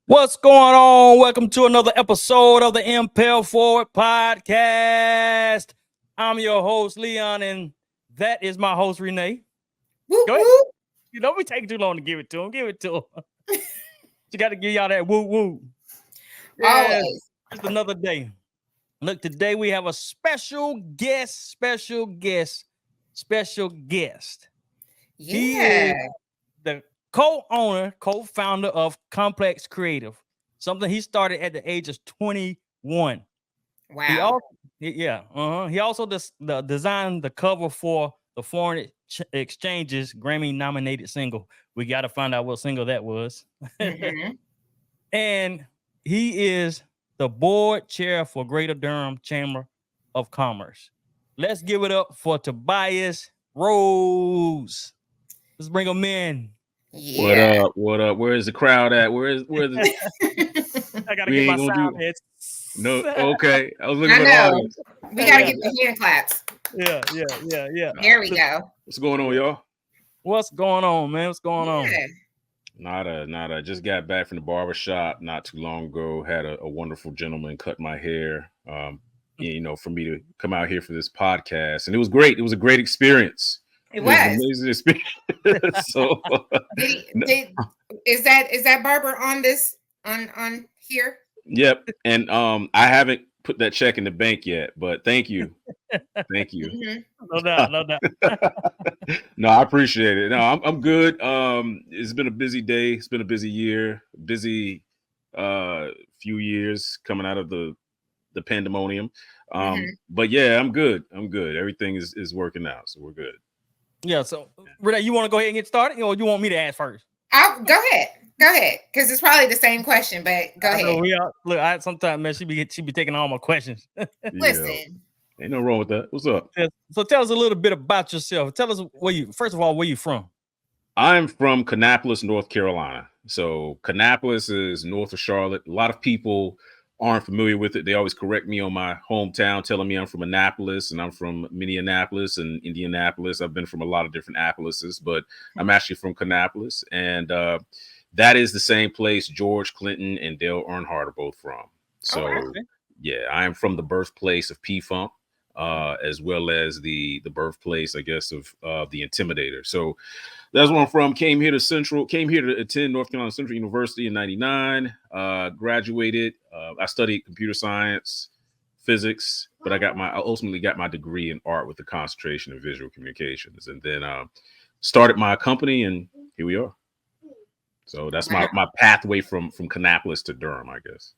What's going on? Welcome to another episode of the Impel Forward podcast. I'm your host, Leon, and that is my host, Renee. Woo, Go ahead. woo. You don't be taking too long to give it to him. Give it to him. You got to give y'all that woo woo. Yes, Always. just another day. Look, today we have a special guest. He Yeah. is the co-owner, co-founder of Kompleks Creative, something he started at the age of 21. He Wow. He also designed the cover for the Foreign Exchange's Grammy-nominated single. We got to find out what single that was. Mhm. And he is the board chair for Greater Durham Chamber of Commerce. Let's give it up for Tobias Rose. Let's bring him in. What Yeah. up? What up? Where's the crowd at? Where's the I gotta We get my ain't gonna sound do- hits. no? Okay, I was looking I for the know. audience. We gotta Yeah. get the hand claps. Yeah. There we go. What's going on, y'all? What's going on, man? What's going on? Yeah. Nada. Just got back from the barber shop not too long ago. Had a wonderful gentleman cut my hair. For me to come out here for this podcast, and it was great. It was a great experience. It It was. an amazing experience. So Is that barber on this on here? yep. And I haven't put that check in the bank yet, but thank you. Thank you. Mhm. No doubt. No, I appreciate it. No, I'm good. It's been a busy day. It's been a busy year, busy few years coming out of the pandemonium. Mhm. But yeah, I'm good. Everything is working out, so we're good. Yeah, so Renee, you want to go ahead and get started, or you want me to ask first? Go ahead, because it's probably the same question, but go I know ahead. look, I sometimes, man, she be taking all my questions. Yeah, Listen. ain't no wrong with that. What's up? So tell us a little bit about yourself. Tell us where you from. I'm from Kannapolis, North Carolina. So Kannapolis is north of Charlotte. A lot of people aren't familiar with it. They always correct me on my hometown, telling me I'm from Annapolis, and I'm from Minneapolis and Indianapolis. I've been from a lot of different Appalases, but I'm actually from Kannapolis, and that is the same place George Clinton and Dale Earnhardt are both from. So, wow. yeah, I am from the birthplace of P-Funk, as well as the birthplace, I guess, of the Intimidator. So that's where I'm from. Came here to attend North Carolina Central University in '99. Graduated. I studied computer science, physics, but I ultimately got my degree in art with a concentration in visual communications, and then started my company, and here we are. So that's my pathway from Kannapolis to Durham, I guess.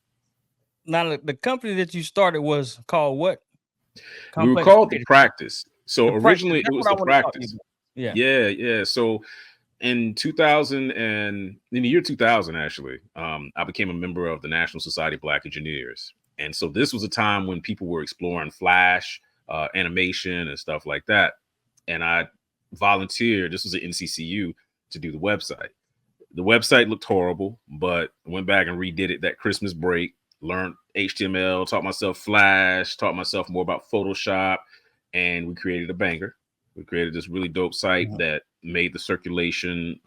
Now, the company that you started was called what? We were Complex called the Creative. Praktis. So The Praktis. originally That's it was what I the wanna talk to Praktis. you about. Yeah. Yeah. So in 2000 and in the year 2000, actually, I became a member of the National Society of Black Engineers. And so this was a time when people were exploring Flash, animation and stuff like that. And I volunteered, this was at NCCU, to do the website. The website looked horrible, but I went back and redid it that Christmas break, learned HTML, taught myself Flash, taught myself more about Photoshop, and we created a banger. We created this really dope site that made circulation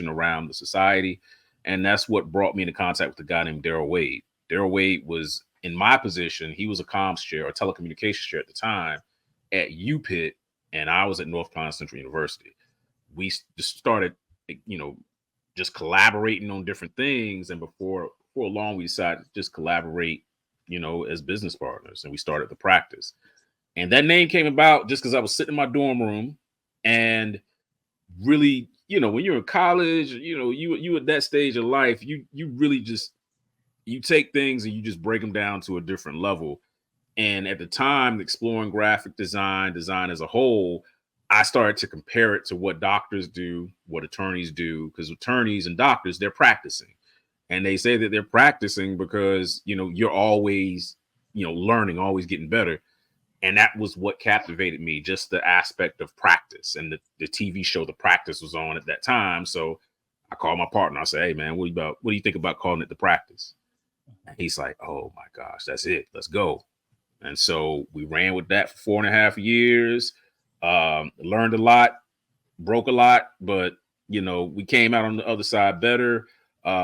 around the society. And that's what brought me into contact with a guy named Daryl Wade. Daryl Wade was in my position. He was a comms chair or telecommunications chair at the time at UPIT, and I was at North Carolina Central University. We just started, just collaborating on different things. And before long, we decided to just collaborate, as business partners. And we started the Praktis. And that name came about just because I was sitting in my dorm room and really, when you're in college, you at that stage of life, you really just, you take things and you just break them down to a different level. And at the time, exploring graphic design as a whole, I started to compare it to what doctors do, what attorneys do, because attorneys and doctors, they're practicing. And they say that they're practicing because, you're always, learning, always getting better. And that was what captivated me, just the aspect of practice. And the TV show The Praktis was on at that time. So I called my partner. I said, hey, man, what do you think about calling it The Praktis? And he's like, oh, my gosh, that's it. Let's go. And so we ran with that for 4.5 years, learned a lot, broke a lot, but, we came out on the other side better.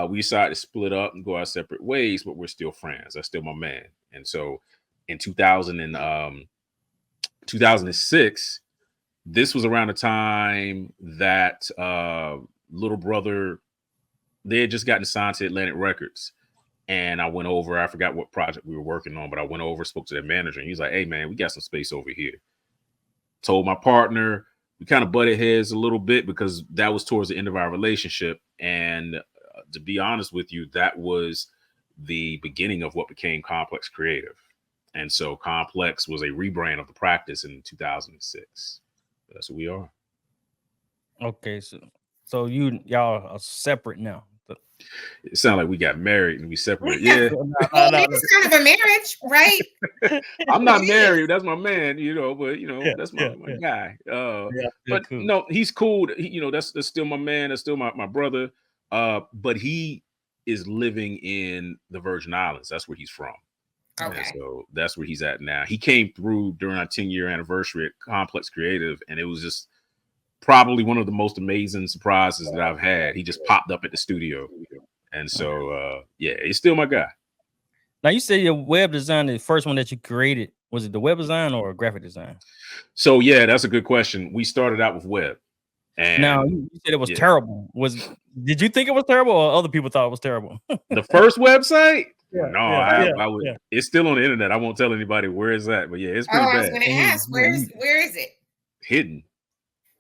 we decided to split up and go our separate ways, but we're still friends. That's still my man. And so in 2006, this was around the time that little brother, they had just gotten signed to Atlantic Records. And I went over, I forgot what project we were working on, but I went over, spoke to their manager, and he's like, hey, man, we got some space over here. Told my partner, we kind of butted heads a little bit because that was towards the end of our relationship. And to be honest with you, that was the beginning of what became Kompleks Creative. And so Kompleks was a rebrand of the Praktis in 2006. That's who we are. Okay, so y'all are separate now. It sounded like we got married and we separated. Yeah. Well, it's kind of a marriage, right? I'm not married. That's my man, but that's my guy. But cool. No, he's cool. That's still my man. That's still my brother. But he is living in the Virgin Islands. That's where he's from. Okay. And so that's where he's at now. He came through during our 10-year anniversary at Kompleks Creative, and it was just probably one of the most amazing surprises that I've had. He just popped up at the studio. And so, he's still my guy. Now, you say your web design, the first one that you created, was it the web design or graphic design? So, yeah, that's a good question. We started out with web. And now, you said it was terrible. Did you think it was terrible or other people thought it was terrible? The first website? I would. Yeah. It's still on the internet. I won't tell anybody where it's at, but yeah, it's pretty bad. I was going to ask, where is it? Hidden.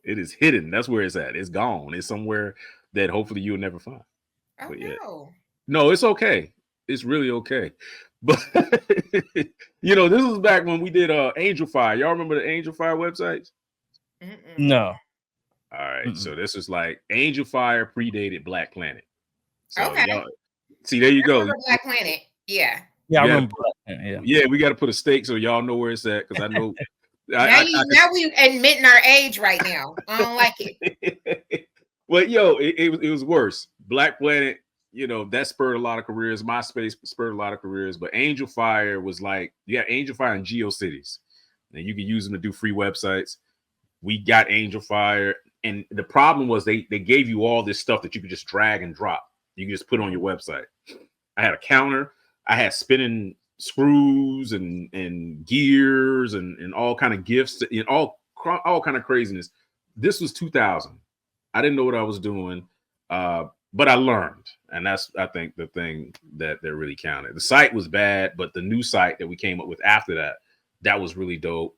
It is hidden. That's where it's at. It's gone. It's somewhere that hopefully you'll never find. Oh, no. No, it's okay. It's really okay. But this was back when we did Angel Fire. Y'all remember the Angel Fire websites? No. All right. So this was like Angel Fire predated Black Planet. So okay. See, there you go. Black Planet. Yeah. Yeah, I remember Black Planet. Yeah, we got to put a stake so y'all know where it's at, because I know. now we admitting our age right now. I don't like it. But it was worse. Black Planet, that spurred a lot of careers. MySpace spurred a lot of careers. But Angel Fire was like, you got Angel Fire and GeoCities, and you can use them to do free websites. We got Angel Fire, and the problem was they gave you all this stuff that you could just drag and drop. You can just put on your website. I had a counter. I had spinning screws and gears and all kind of gifts, all kind of craziness. This was 2000. I didn't know what I was doing, but I learned, and that's, I think, the thing that really counted. The site was bad, but the new site that we came up with after that was really dope.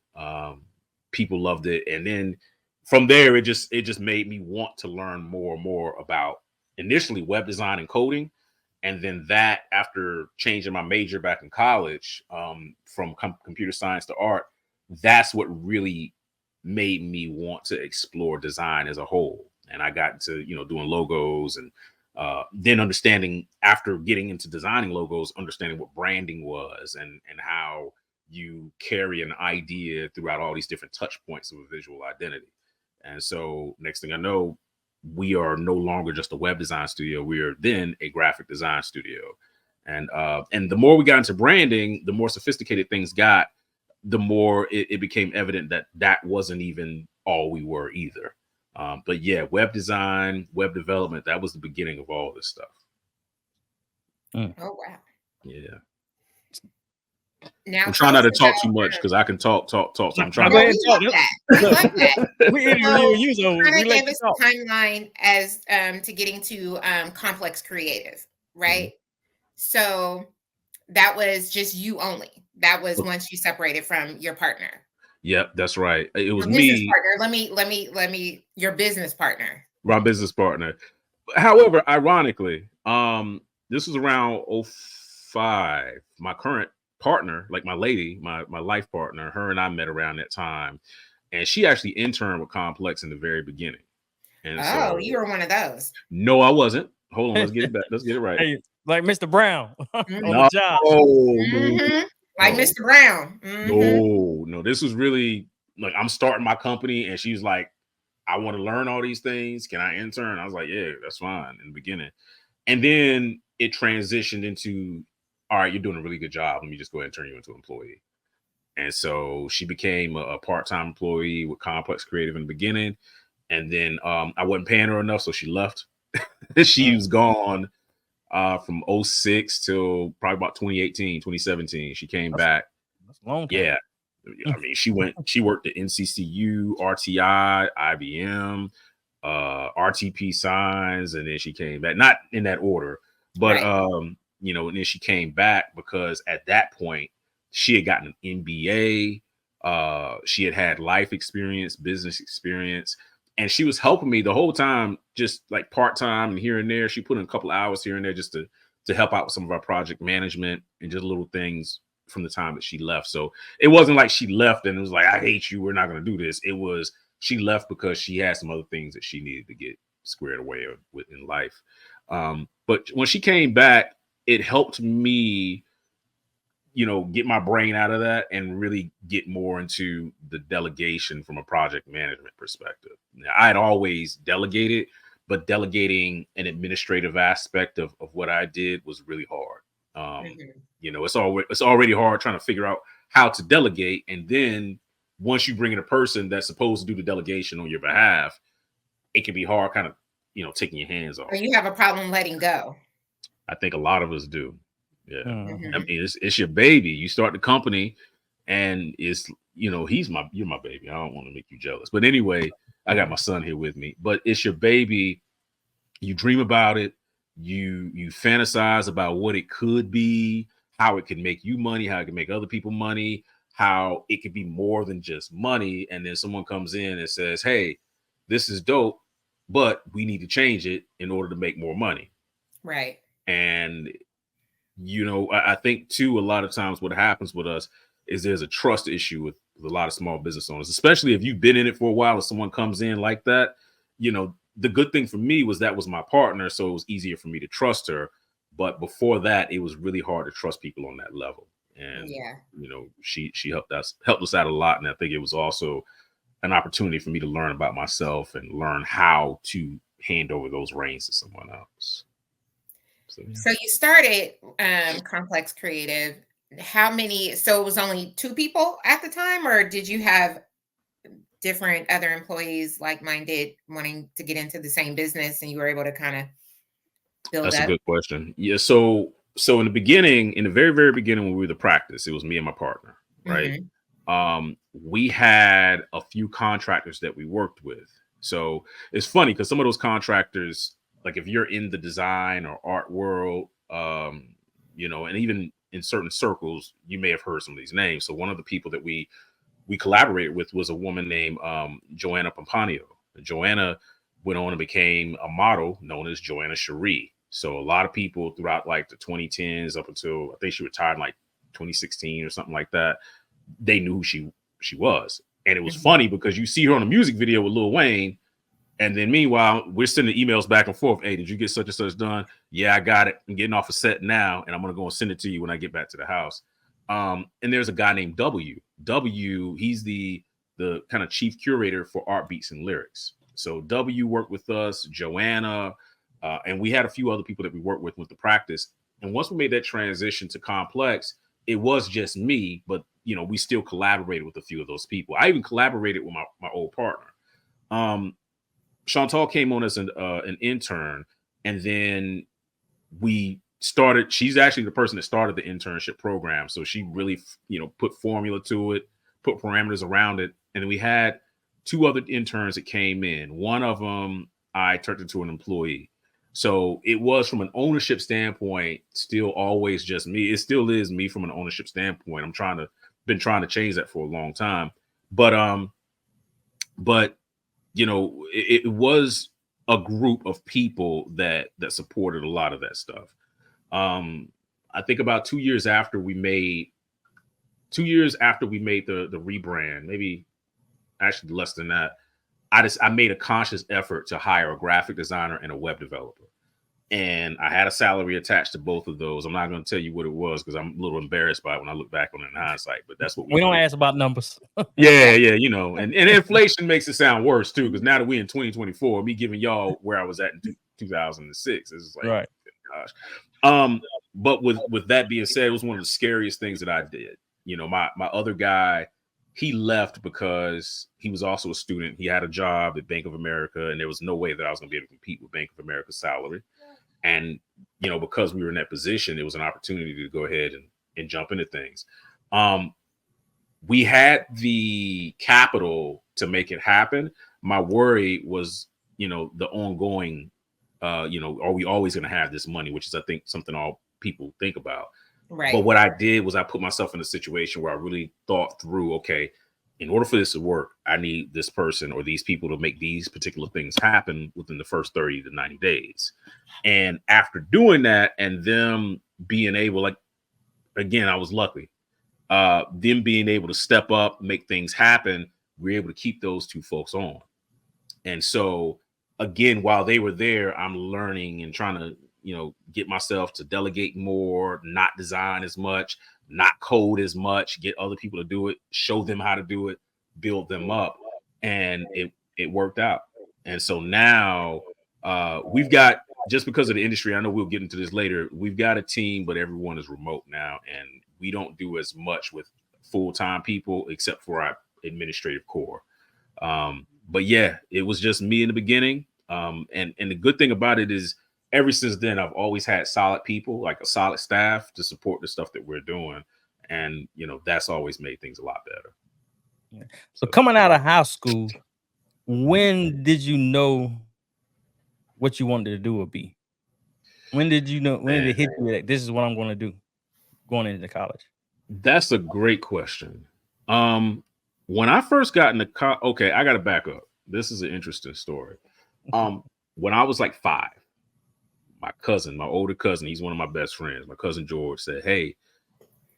People loved it, and then from there, it just made me want to learn more and more about initially web design and coding. And then that, after changing my major back in college, from computer science to art, that's what really made me want to explore design as a whole. And I got into, doing logos, and then understanding, after getting into designing logos, understanding what branding was and how you carry an idea throughout all these different touch points of a visual identity. And so next thing I know, we are no longer just a web design studio. We are then a graphic design studio. And the more we got into branding, the more sophisticated things got, the more it became evident that wasn't even all we were either. But yeah, web design, web development, that was the beginning of all this stuff. Oh, wow. Yeah. Now I'm trying not to talk too much, because I can talk. So I'm trying to love that. We interview you, so we kind of let gave us a timeline as to getting to Kompleks Creative, right? So that was just you only. That was once you separated from your partner. Yep, that's right. It was me. Partner. Let me. Your business partner. My business partner. However, ironically, this was around 2005. My current partner, like my lady, my life partner, her and I met around that time, and she actually interned with Kompleks in the very beginning. And so, you were one of those. No, I wasn't. Hold on, let's get it back. Let's get it right. Hey, like Mr. Brown on the job. Like Mr. Brown. No, this was really like, I'm starting my company, and she's like, I want to learn all these things. Can I intern? I was like, yeah, that's fine in the beginning. And then it transitioned into, all right, you're doing a really good job. Let me just go ahead and turn you into an employee. And so she became a part-time employee with Kompleks Creative in the beginning. And then I wasn't paying her enough, so she left. She was gone from 06 till probably about 2018, 2017. She came back. That's a long time. Yeah. I mean, she worked at NCCU, RTI, IBM, RTP Signs, and then she came back, not in that order, but you know, and then she came back because at that point she had gotten an MBA, she had life experience, business experience, and she was helping me the whole time, just like part-time and here and there. She put in a couple hours here and there just to help out with some of our project management and just little things from the time that she left. So it wasn't like she left and it was like, I hate you, we're not going to do this. It was she left because she had some other things that she needed to get squared away with in life. But when she came back, it helped me, you know, get my brain out of that and really get more into the delegation from a project management perspective. Now, I had always delegated, but delegating an administrative aspect of what I did was really hard. You know, it's already hard trying to figure out how to delegate. And then once you bring in a person that's supposed to do the delegation on your behalf, it can be hard kind of, you know, taking your hands off. Or you have a problem letting go. I think a lot of us do. Yeah. Mm-hmm. I mean, it's your baby. You start the company and it's, you know, you're my baby. I don't want to make you jealous. But anyway, I got my son here with me, but it's your baby. You dream about it. You fantasize about what it could be, how it can make you money, how it can make other people money, how it could be more than just money. And then someone comes in and says, hey, this is dope, but we need to change it in order to make more money. Right. And, you know, I think too, a lot of times what happens with us is there's a trust issue with a lot of small business owners, especially if you've been in it for a while and someone comes in like that. You know, the good thing for me was that was my partner, so it was easier for me to trust her. But before that, it was really hard to trust people on that level. And you know, she helped us out a lot. And I think it was also an opportunity for me to learn about myself and learn how to hand over those reins to someone else. So you started Kompleks Creative. How many? So it was only 2 people at the time, or did you have different other employees like-minded wanting to get into the same business, and you were able to kind of build That's up? a good question. Yeah. So in the beginning, in the very, very beginning, when we were the Praktis, it was me and my partner, right? We had a few contractors that we worked with. So it's funny because some of those contractors, like if you're in the design or art world, you know, and even in certain circles, you may have heard some of these names. So one of the people that we collaborated with was a woman named Joanna Pompanio. Joanna went on and became a model known as Joanna Cherie. So a lot of people throughout like the 2010s up until I think she retired in like 2016 or something like that, they knew who she was. And it was funny because you see her on a music video with Lil Wayne, and then meanwhile we're sending emails back and forth. Hey, did you get such and such done? Yeah, I got it. I'm getting off a set now, and I'm gonna go and send it to you when I get back to the house. And there's a guy named W. He's the kind of chief curator for art beats and lyrics. So W worked with us, Joanna, and we had a few other people that we worked with the Praktis. And once we made that transition to Kompleks, it was just me, but you know, we still collaborated with a few of those people. I even collaborated with my old partner. Chantal came on as an intern, and then we started. She's actually the person that started the internship program. So she really, you know, put formula to it, put parameters around it. And then we had 2 other interns that came in. One of them I turned into an employee. So it was from an ownership standpoint, still always just me. It still is me from an ownership standpoint. Been trying to change that for a long time. But you know, it was a group of people that supported a lot of that stuff. I think about 2 years after we made the rebrand, maybe actually less than that, I made a conscious effort to hire a graphic designer and a web developer. And I had a salary attached to both of those. I'm not going to tell you what it was because I'm a little embarrassed by it when I look back on it in hindsight, but that's what we don't ask about numbers. Yeah, you know, and inflation makes it sound worse too, because now that we're in 2024, me giving y'all where I was at in 2006, it's like, right. Gosh. But with that being said, it was one of the scariest things that I did. You know, my other guy, he left because he was also a student. He had a job at Bank of America, and there was no way that I was going to be able to compete with Bank of America's salary. And, because we were in that position, it was an opportunity to go ahead and jump into things. We had the capital to make it happen. My worry was, the ongoing, are we always going to have this money, which is, I think, something all people think about. Right. But what I did was I put myself in a situation where I really thought through, okay, in order for this to work, I need this person or these people to make these particular things happen within the first 30 to 90 days. And after doing that and them being able, like, again, I was lucky. Them being able to step up, make things happen, we were able to keep those two folks on. And so, again, while they were there, I'm learning and trying to, get myself to delegate more, not design as much, not code as much, get other people to do it, show them how to do it, build them up. And it worked out. And so now we've got, just because of the industry, I know we'll get into this later, we've got a team, but everyone is remote now. And we don't do as much with full-time people except for our administrative core. But yeah, it was just me in the beginning. And the good thing about it is ever since then, I've always had solid people, like a solid staff to support the stuff that we're doing. And, that's always made things a lot better. Yeah. So coming out of high school, when did you know what you wanted to do or be? When did you know, when did it hit you that this is what I'm going to do going into college? That's a great question. When I first got into college, okay, I got to back up. This is an interesting story. When I was like 5, my older cousin, he's one of my best friends. My cousin George said, hey,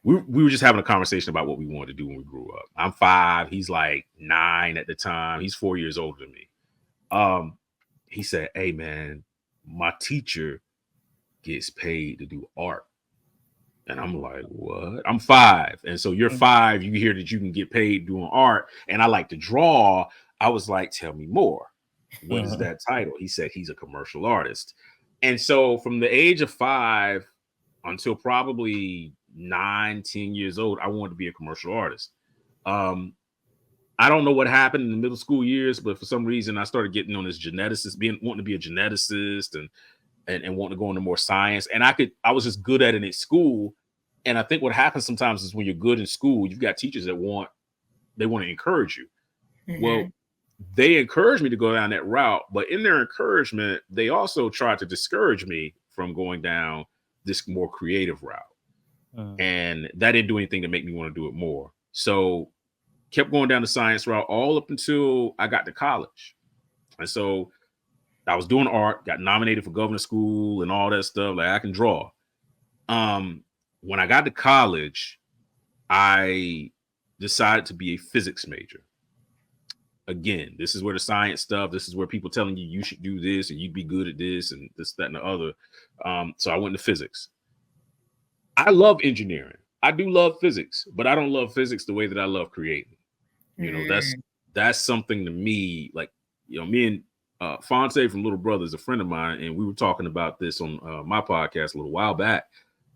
we were just having a conversation about what we wanted to do when we grew up. I'm 5. He's like 9 at the time. He's 4 years older than me. He said, hey, man, my teacher gets paid to do art. And I'm like, what? I'm 5. And so you're 5, you hear that you can get paid doing art. And I like to draw. I was like, tell me more. What is that title? He said he's a commercial artist. And so from the age of 5 until probably 9, 10 years old, I wanted to be a commercial artist. I don't know what happened in the middle school years, but for some reason I started getting on this geneticist, wanting to be a geneticist and wanting to go into more science. And I was just good at it at school. And I think what happens sometimes is when you're good in school, you've got teachers that want to encourage you. Mm-hmm. Well, they encouraged me to go down that route, but in their encouragement, they also tried to discourage me from going down this more creative route. And that didn't do anything to make me want to do it more. So kept going down the science route all up until I got to college. And so I was doing art, got nominated for governor's school and all that stuff. Like I can draw. When I got to college, I decided to be a physics major. Again, this is where the science stuff, this is where people telling you should do this and you'd be good at this and this, that, and the other. So I went to physics. I love engineering. I do love physics, but I don't love physics the way that I love creating. That's something to me, like, me and Fonte from Little Brother is a friend of mine, and we were talking about this on my podcast a little while back.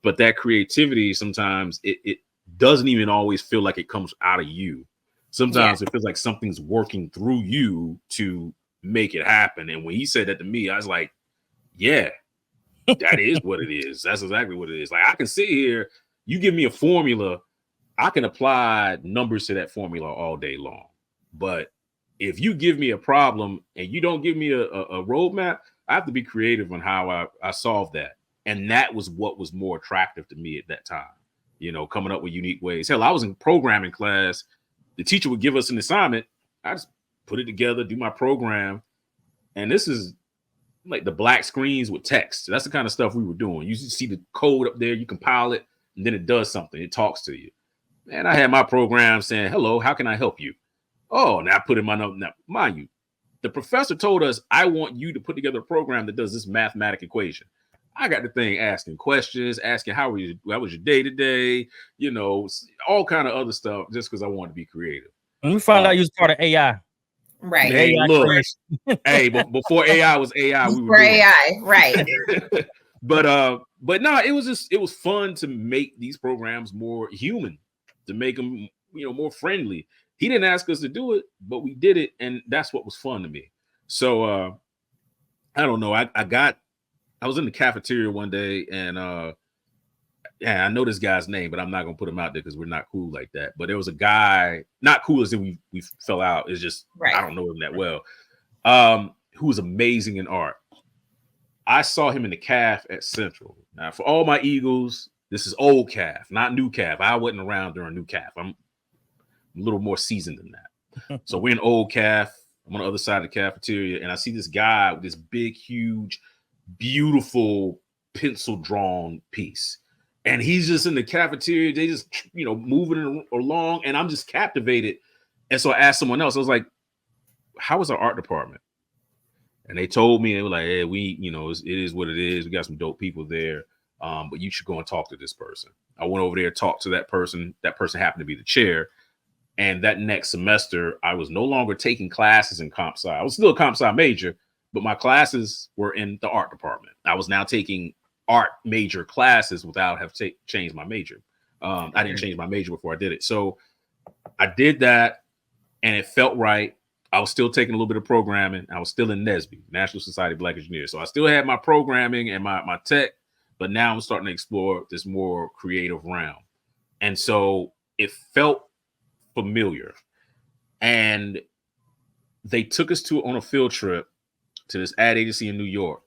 But that creativity, sometimes it doesn't even always feel like it comes out of you. Sometimes it feels like something's working through you to make it happen. And when he said that to me, I was like, yeah, that is what it is. That's exactly what it is. Like, I can sit here, you give me a formula, I can apply numbers to that formula all day long. But if you give me a problem and you don't give me a roadmap, I have to be creative on how I solve that. And that was what was more attractive to me at that time, coming up with unique ways. Hell, I was in programming class. The teacher would give us an assignment. I just put it together, do my program. And this is like the black screens with text. That's the kind of stuff we were doing. You see the code up there, you compile it, and then it does something. It talks to you. Man, I had my program saying, hello, how can I help you? Oh, now I put in my note. Now, mind you, the professor told us, I want you to put together a program that does this mathematical equation. I got the thing asking questions, asking how was your day today, all kind of other stuff, just because I want to be creative. And we found out you was part of AI. Right. Hey, look, hey, but before AI was AI, we were doing AI, right. But no, it was fun to make these programs more human, to make them, more friendly. He didn't ask us to do it, but we did it, and that's what was fun to me. So I don't know. I got I was in the cafeteria one day, and yeah, I know this guy's name, but I'm not gonna put him out there because we're not cool like that. But there was a guy, not cool as in we fell out. It's just I don't know him that well. Who was amazing in art. I saw him in the calf at Central. Now, for all my Eagles, this is old calf, not new calf. I wasn't around during new calf. I'm a little more seasoned than that. So we're in old calf. I'm on the other side of the cafeteria, and I see this guy with this big, huge, beautiful pencil drawn piece. And he's just in the cafeteria. They just, moving along, and I'm just captivated. And so I asked someone else, I was like, how is our art department? And they told me, they were like, hey, it is what it is. We got some dope people there. But you should go and talk to this person. I went over there, talked to that person. That person happened to be the chair. And that next semester, I was no longer taking classes in comp sci. I was still a comp sci major, but my classes were in the art department. I was now taking art major classes without having changed my major. I didn't change my major before I did it. So I did that, and it felt right. I was still taking a little bit of programming. I was still in NSBE, National Society of Black Engineers. So I still had my programming and my tech, but now I'm starting to explore this more creative realm. And so it felt familiar. And they took us on a field trip to this ad agency in New York.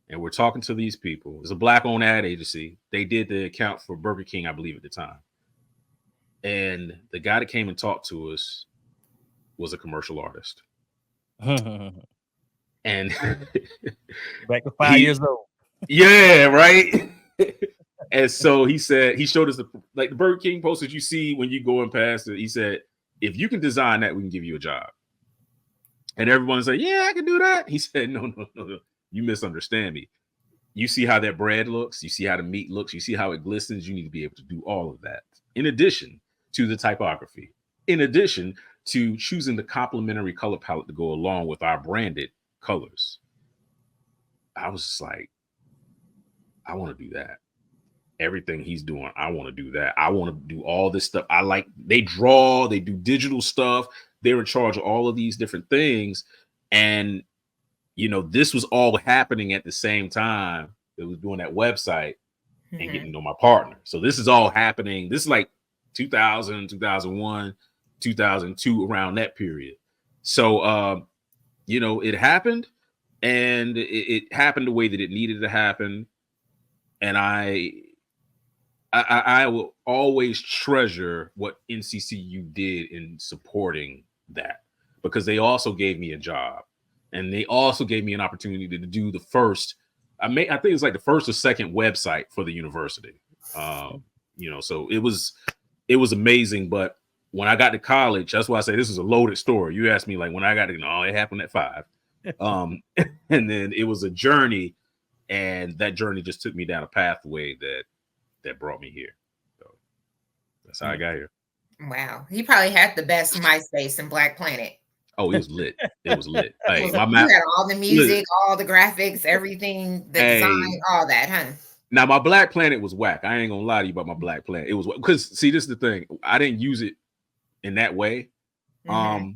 And we're talking to these people. It's a Black-owned ad agency. They did the account for Burger King, I believe, at the time. And the guy that came and talked to us was a commercial artist. And back to 5 years old. Yeah, right. And so he said, he showed us the Burger King posters you see when you going past it. He said, if you can design that, we can give you a job. And everyone said, yeah, I can do that. He said, no. You misunderstand me. You see how that bread looks. You see how the meat looks. You see how it glistens. You need to be able to do all of that. In addition to the typography, in addition to choosing the complementary color palette to go along with our branded colors. I was just like, I want to do that. Everything he's doing, I want to do that. I want to do all this stuff. They draw, they do digital stuff. They're in charge of all of these different things. And this was all happening at the same time. It was doing that website and getting to know my partner. So this is all happening. This is like 2000, 2001, 2002, around that period. So, it happened, and it happened the way that it needed to happen. And I will always treasure what NCCU did in supporting that, because they also gave me a job. And they also gave me an opportunity to do the first, I think it's like the first or second website for the university. So it was amazing. But when I got to college, that's why I say this is a loaded story. You asked me like when I got to, it happened at 5. And then it was a journey, and that journey just took me down a pathway that brought me here. So that's how I got here. Wow. He probably had the best MySpace in Black Planet. Oh, it was lit. It was lit. Hey, you had all the music, all the graphics, everything, the design, all that, huh? Now, my Black Planet was whack. I ain't gonna lie to you about my Black Planet. It was because, see, this is the thing. I didn't use it in that way. I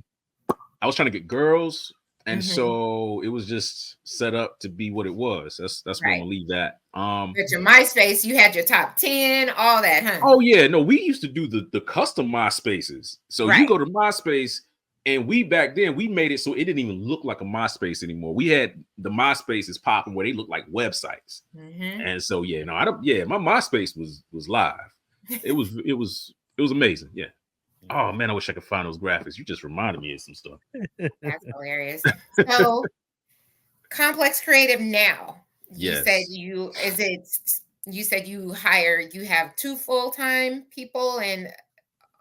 was trying to get girls, and so it was just set up to be what it was. That's where I'm gonna leave that. But your MySpace, you had your top 10, all that, huh? Oh yeah, no, we used to do the custom MySpaces. So you go to MySpace. And back then, we made it so it didn't even look like a MySpace anymore. We had the MySpaces popping where they look like websites. And so, my MySpace was live. It was amazing. Yeah. Oh man, I wish I could find those graphics. You just reminded me of some stuff. That's hilarious. So Kompleks Creative now. Yes. You said you have 2 full-time people and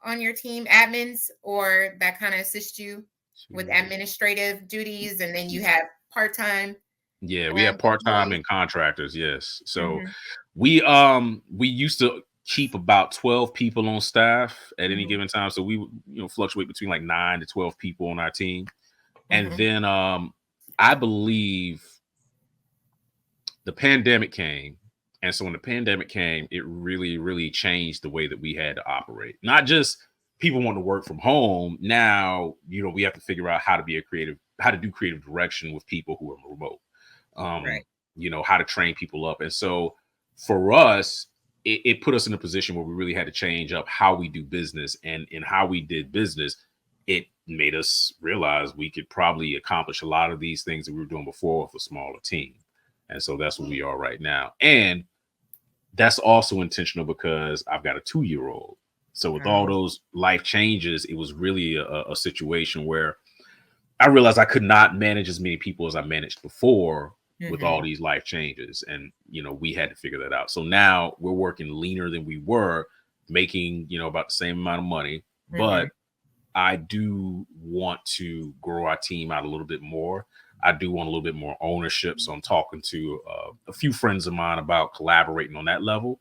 on your team, admins, or that kind of assist you with administrative duties, and then you have part-time. Yeah, we have part-time and contractors. Yes. So we used to keep about 12 people on staff at any given time. So we fluctuate between like 9 to 12 people on our team. And then I believe the pandemic came. And so when the pandemic came, it really, really changed the way that we had to operate. Not just people want to work from home. Now, we have to figure out how to do creative direction with people who are remote. how to train people up. And so for us, it put us in a position where we really had to change up how we do business, and in how we did business, it made us realize we could probably accomplish a lot of these things that we were doing before with a smaller team. And so that's where we are right now. And that's also intentional because I've got a 2-year-old. So with all those life changes, it was really a situation where I realized I could not manage as many people as I managed before with all these life changes. And, we had to figure that out. So now we're working leaner than we were, making, about the same amount of money. But I do want to grow our team out a little bit more. I do want a little bit more ownership. So I'm talking to a few friends of mine about collaborating on that level.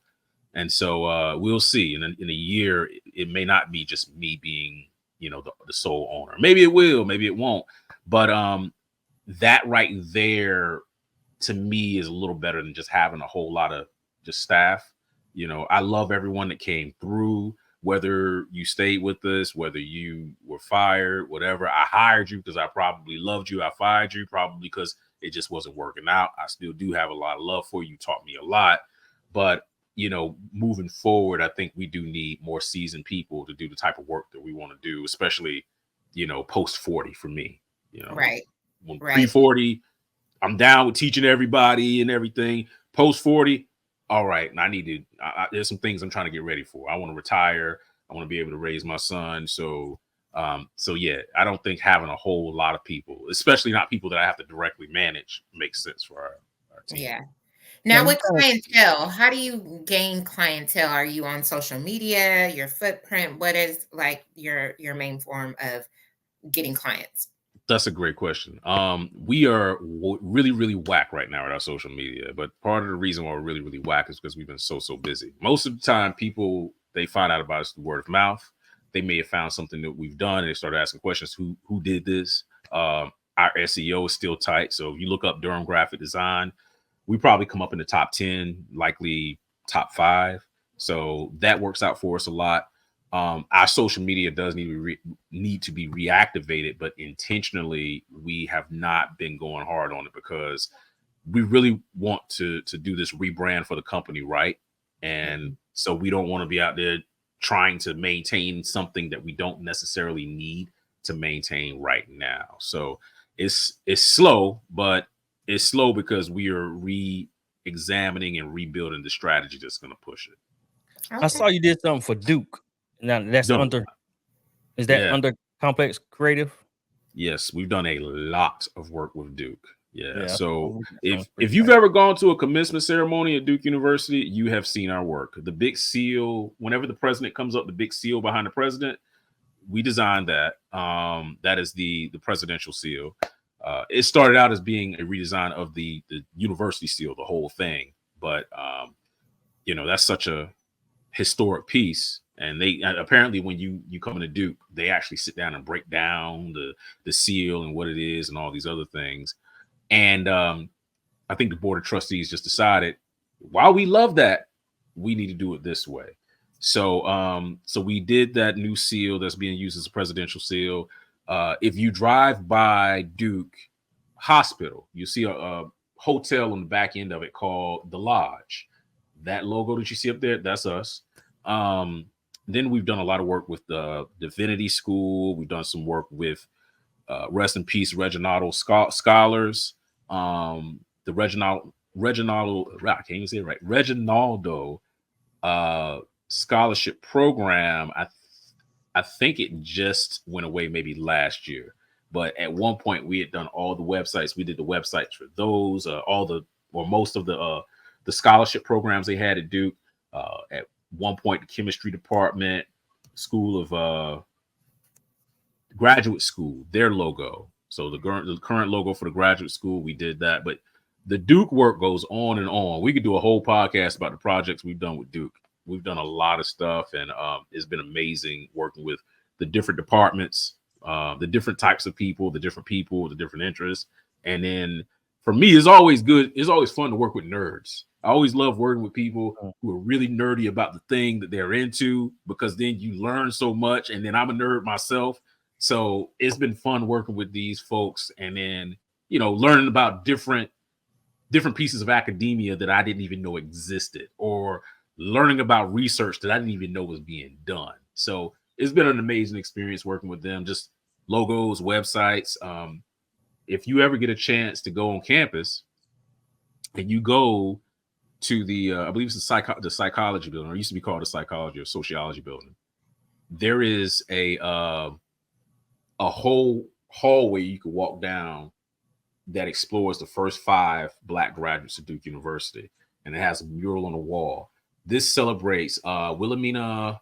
And so we'll see. And in a year, it may not be just me being, the sole owner. Maybe it will, maybe it won't. But that right there, to me, is a little better than just having a whole lot of just staff. I love everyone that came through, whether you stayed with us, whether you were fired, whatever. I hired you because I probably loved you. I fired you probably because it just wasn't working out. I still do have a lot of love for you. You taught me a lot. But, moving forward, I think we do need more seasoned people to do the type of work that we want to do, especially, post 40 for me. When pre-40, I'm down with teaching everybody and everything. Post 40, all right, and I need to, there's some things I'm trying to get ready for. I want to retire. I want to be able to raise my son. So yeah, I don't think having a whole lot of people, especially not people that I have to directly manage, makes sense for our team. Yeah. Now with clientele, how do you gain clientele? Are you on social media, your footprint? What is like your main form of getting clients? That's a great question. We are really, really whack right now at our social media, but part of the reason why we're really, really whack is because we've been so busy. Most of the time, people, they find out about us through word of mouth. They may have found something that we've done and they started asking questions. Who did this? Our SEO is still tight. So if you look up Durham graphic design, we probably come up in the top 10, likely top 5. So that works out for us a lot. Our social media does need to be reactivated, but intentionally we have not been going hard on it because we really want to do this rebrand for the company, right? And so we don't want to be out there trying to maintain something that we don't necessarily need to maintain right now. So it's slow, but it's slow because we are re-examining and rebuilding the strategy that's going to push it. Okay. I saw you did something for Duke. Now that's under under Kompleks Creative? Yes, we've done a lot of work with Duke. Yeah. So if you've ever gone to a commencement ceremony at Duke University, you have seen our work. The big seal, whenever the president comes up, the big seal behind the president, we designed that. That is the presidential seal. It started out as being a redesign of the university seal, the whole thing. But that's such a historic piece. And they apparently, when you come into Duke, they actually sit down and break down the seal and what it is and all these other things. And I think the board of trustees just decided, while we love that, we need to do it this way. So so we did that new seal that's being used as a presidential seal. If you drive by Duke Hospital, you see a hotel on the back end of it called The Lodge. That logo that you see up there, that's us. Then we've done a lot of work with the Divinity School. We've done some work with rest in peace Reginaldo scholars. The Reginaldo, I can't even say it right. Reginaldo scholarship program. I think it just went away maybe last year. But at one point we had done all the websites. We did the websites for those, most of the scholarship programs they had at Duke. At one point, the chemistry department, school of graduate school, their logo. So the current logo for the graduate school, we did that. But the Duke work goes on and on. We could do a whole podcast about the projects we've done with Duke. We've done a lot of stuff, and it's been amazing working with the different departments, the different types of people, the different interests. And then for me, it's always good. It's always fun to work with nerds. I always love working with people who are really nerdy about the thing that they're into, because then you learn so much. And then I'm a nerd myself. So it's been fun working with these folks, and then, learning about different different pieces of academia that I didn't even know existed, or learning about research that I didn't even know was being done. So it's been an amazing experience working with them, just logos, websites. If you ever get a chance to go on campus and you go to the, I believe it's the psychology building, or it used to be called the psychology or sociology building, there is a whole hallway you could walk down that explores the first 5 Black graduates of Duke University, and it has a mural on the wall. This celebrates Wilhelmina, I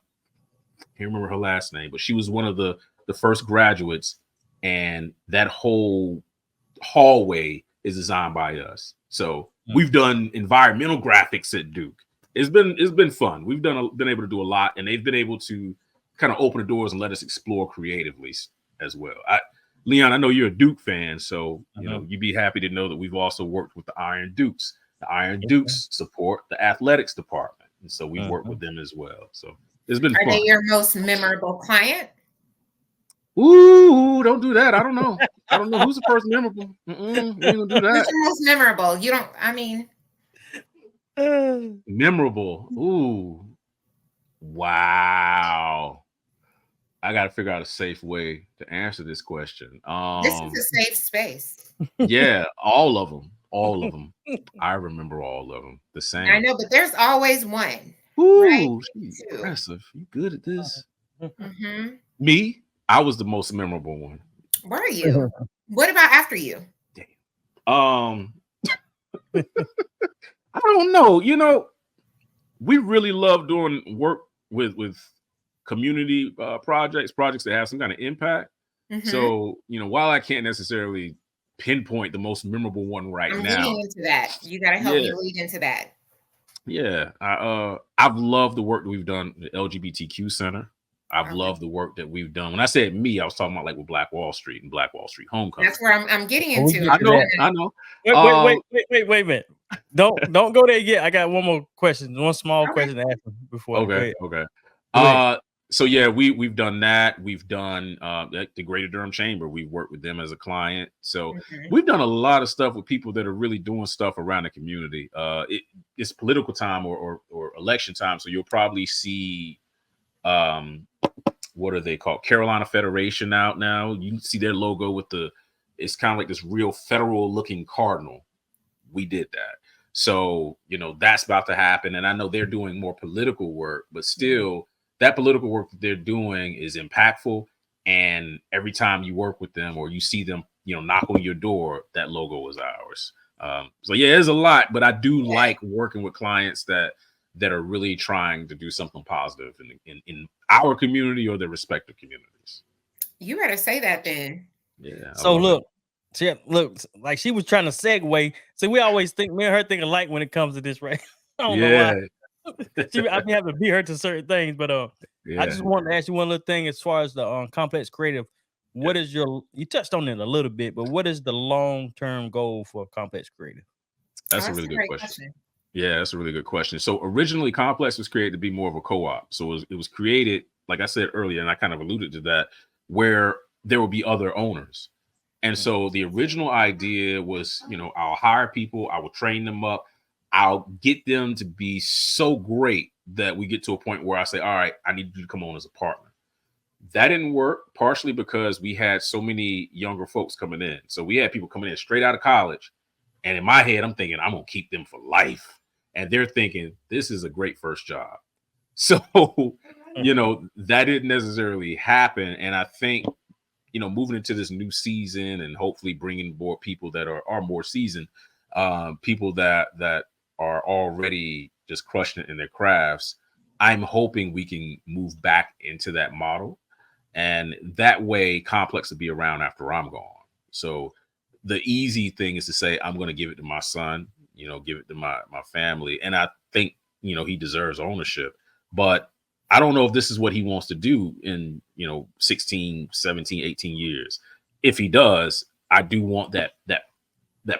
can't remember her last name, but she was one of the first graduates, and that whole hallway is designed by us. So we've done environmental graphics at Duke. It's been fun. We've been able to do a lot, and they've been able to kind of open the doors and let us explore creatively as well. Leon, I know you're a Duke fan, so you know you'd be happy to know that we've also worked with the Iron Dukes. The Iron Dukes support the athletics department, and so we work with them as well. So it's been fun. Are they your most memorable client? Ooh, don't do that. I don't know. I don't know who's the first memorable. We ain't gonna do that. Who's your most memorable? You don't. I mean, memorable. Ooh, wow. I got to figure out a safe way to answer this question. This is a safe space. Yeah, all of them. I remember all of them the same. I know, but there's always one. Ooh, right? she's impressive. You good at this? Mm-hmm. Me, I was the most memorable one. Were you? What about after you? I don't know. You know, we really love doing work with community projects that have some kind of impact. Mm-hmm. So, you know, while I can't necessarily pinpoint the most memorable one now, I'm getting into that. You got to help me lead into that. Yeah, I've loved the work that we've done at the LGBTQ Center. I've loved the work that we've done. When I said me, I was talking about like with Black Wall Street and Black Wall Street Homecoming. That's where I'm getting into. I know. Wait a minute. Don't go there yet. I got one more question. One small question to ask you before. Okay. So yeah, we've done that. We've done the Greater Durham Chamber. We've worked with them as a client. So we've done a lot of stuff with people that are really doing stuff around the community. It's political time or election time, so you'll probably see what are they called? Carolina Federation out now. You can see their logo with it's kind of like this real federal looking cardinal. We did that. So, you know, that's about to happen. And I know they're doing more political work, but still that political work that they're doing is impactful. And every time you work with them or you see them, you know, knock on your door, that logo is ours. So yeah, there's a lot, but I do like working with clients that are really trying to do something positive in our community or their respective communities. You better say that then. Yeah. So look, like she was trying to segue. So we always think me and her think alike when it comes to this, right? I don't know why. I be having to beat her to certain things, but I just wanted to ask you one little thing as far as the Kompleks Creative. What is you touched on it a little bit, but what is the long-term goal for Kompleks Creative? That's a really good question. Yeah, that's a really good question. So originally Kompleks was created to be more of a co-op. So it was created, like I said earlier, and I kind of alluded to that, where there will be other owners. And so the original idea was, you know, I'll hire people, I will train them up, I'll get them to be so great that we get to a point where I say, all right, I need you to come on as a partner. That didn't work, partially because we had so many younger folks coming in. So we had people coming in straight out of college. And in my head, I'm thinking, I'm going to keep them for life. And they're thinking, this is a great first job. So, you know, that didn't necessarily happen. And I think, you know, moving into this new season and hopefully bringing aboard people that are more seasoned, people that are already just crushing it in their crafts, I'm hoping we can move back into that model. And that way Kompleks will be around after I'm gone. So the easy thing is to say, I'm going to give it to my son, you know, give it to my family. And I think, you know, he deserves ownership, but I don't know if this is what he wants to do in, you know, 16, 17, 18 years. If he does, I do want that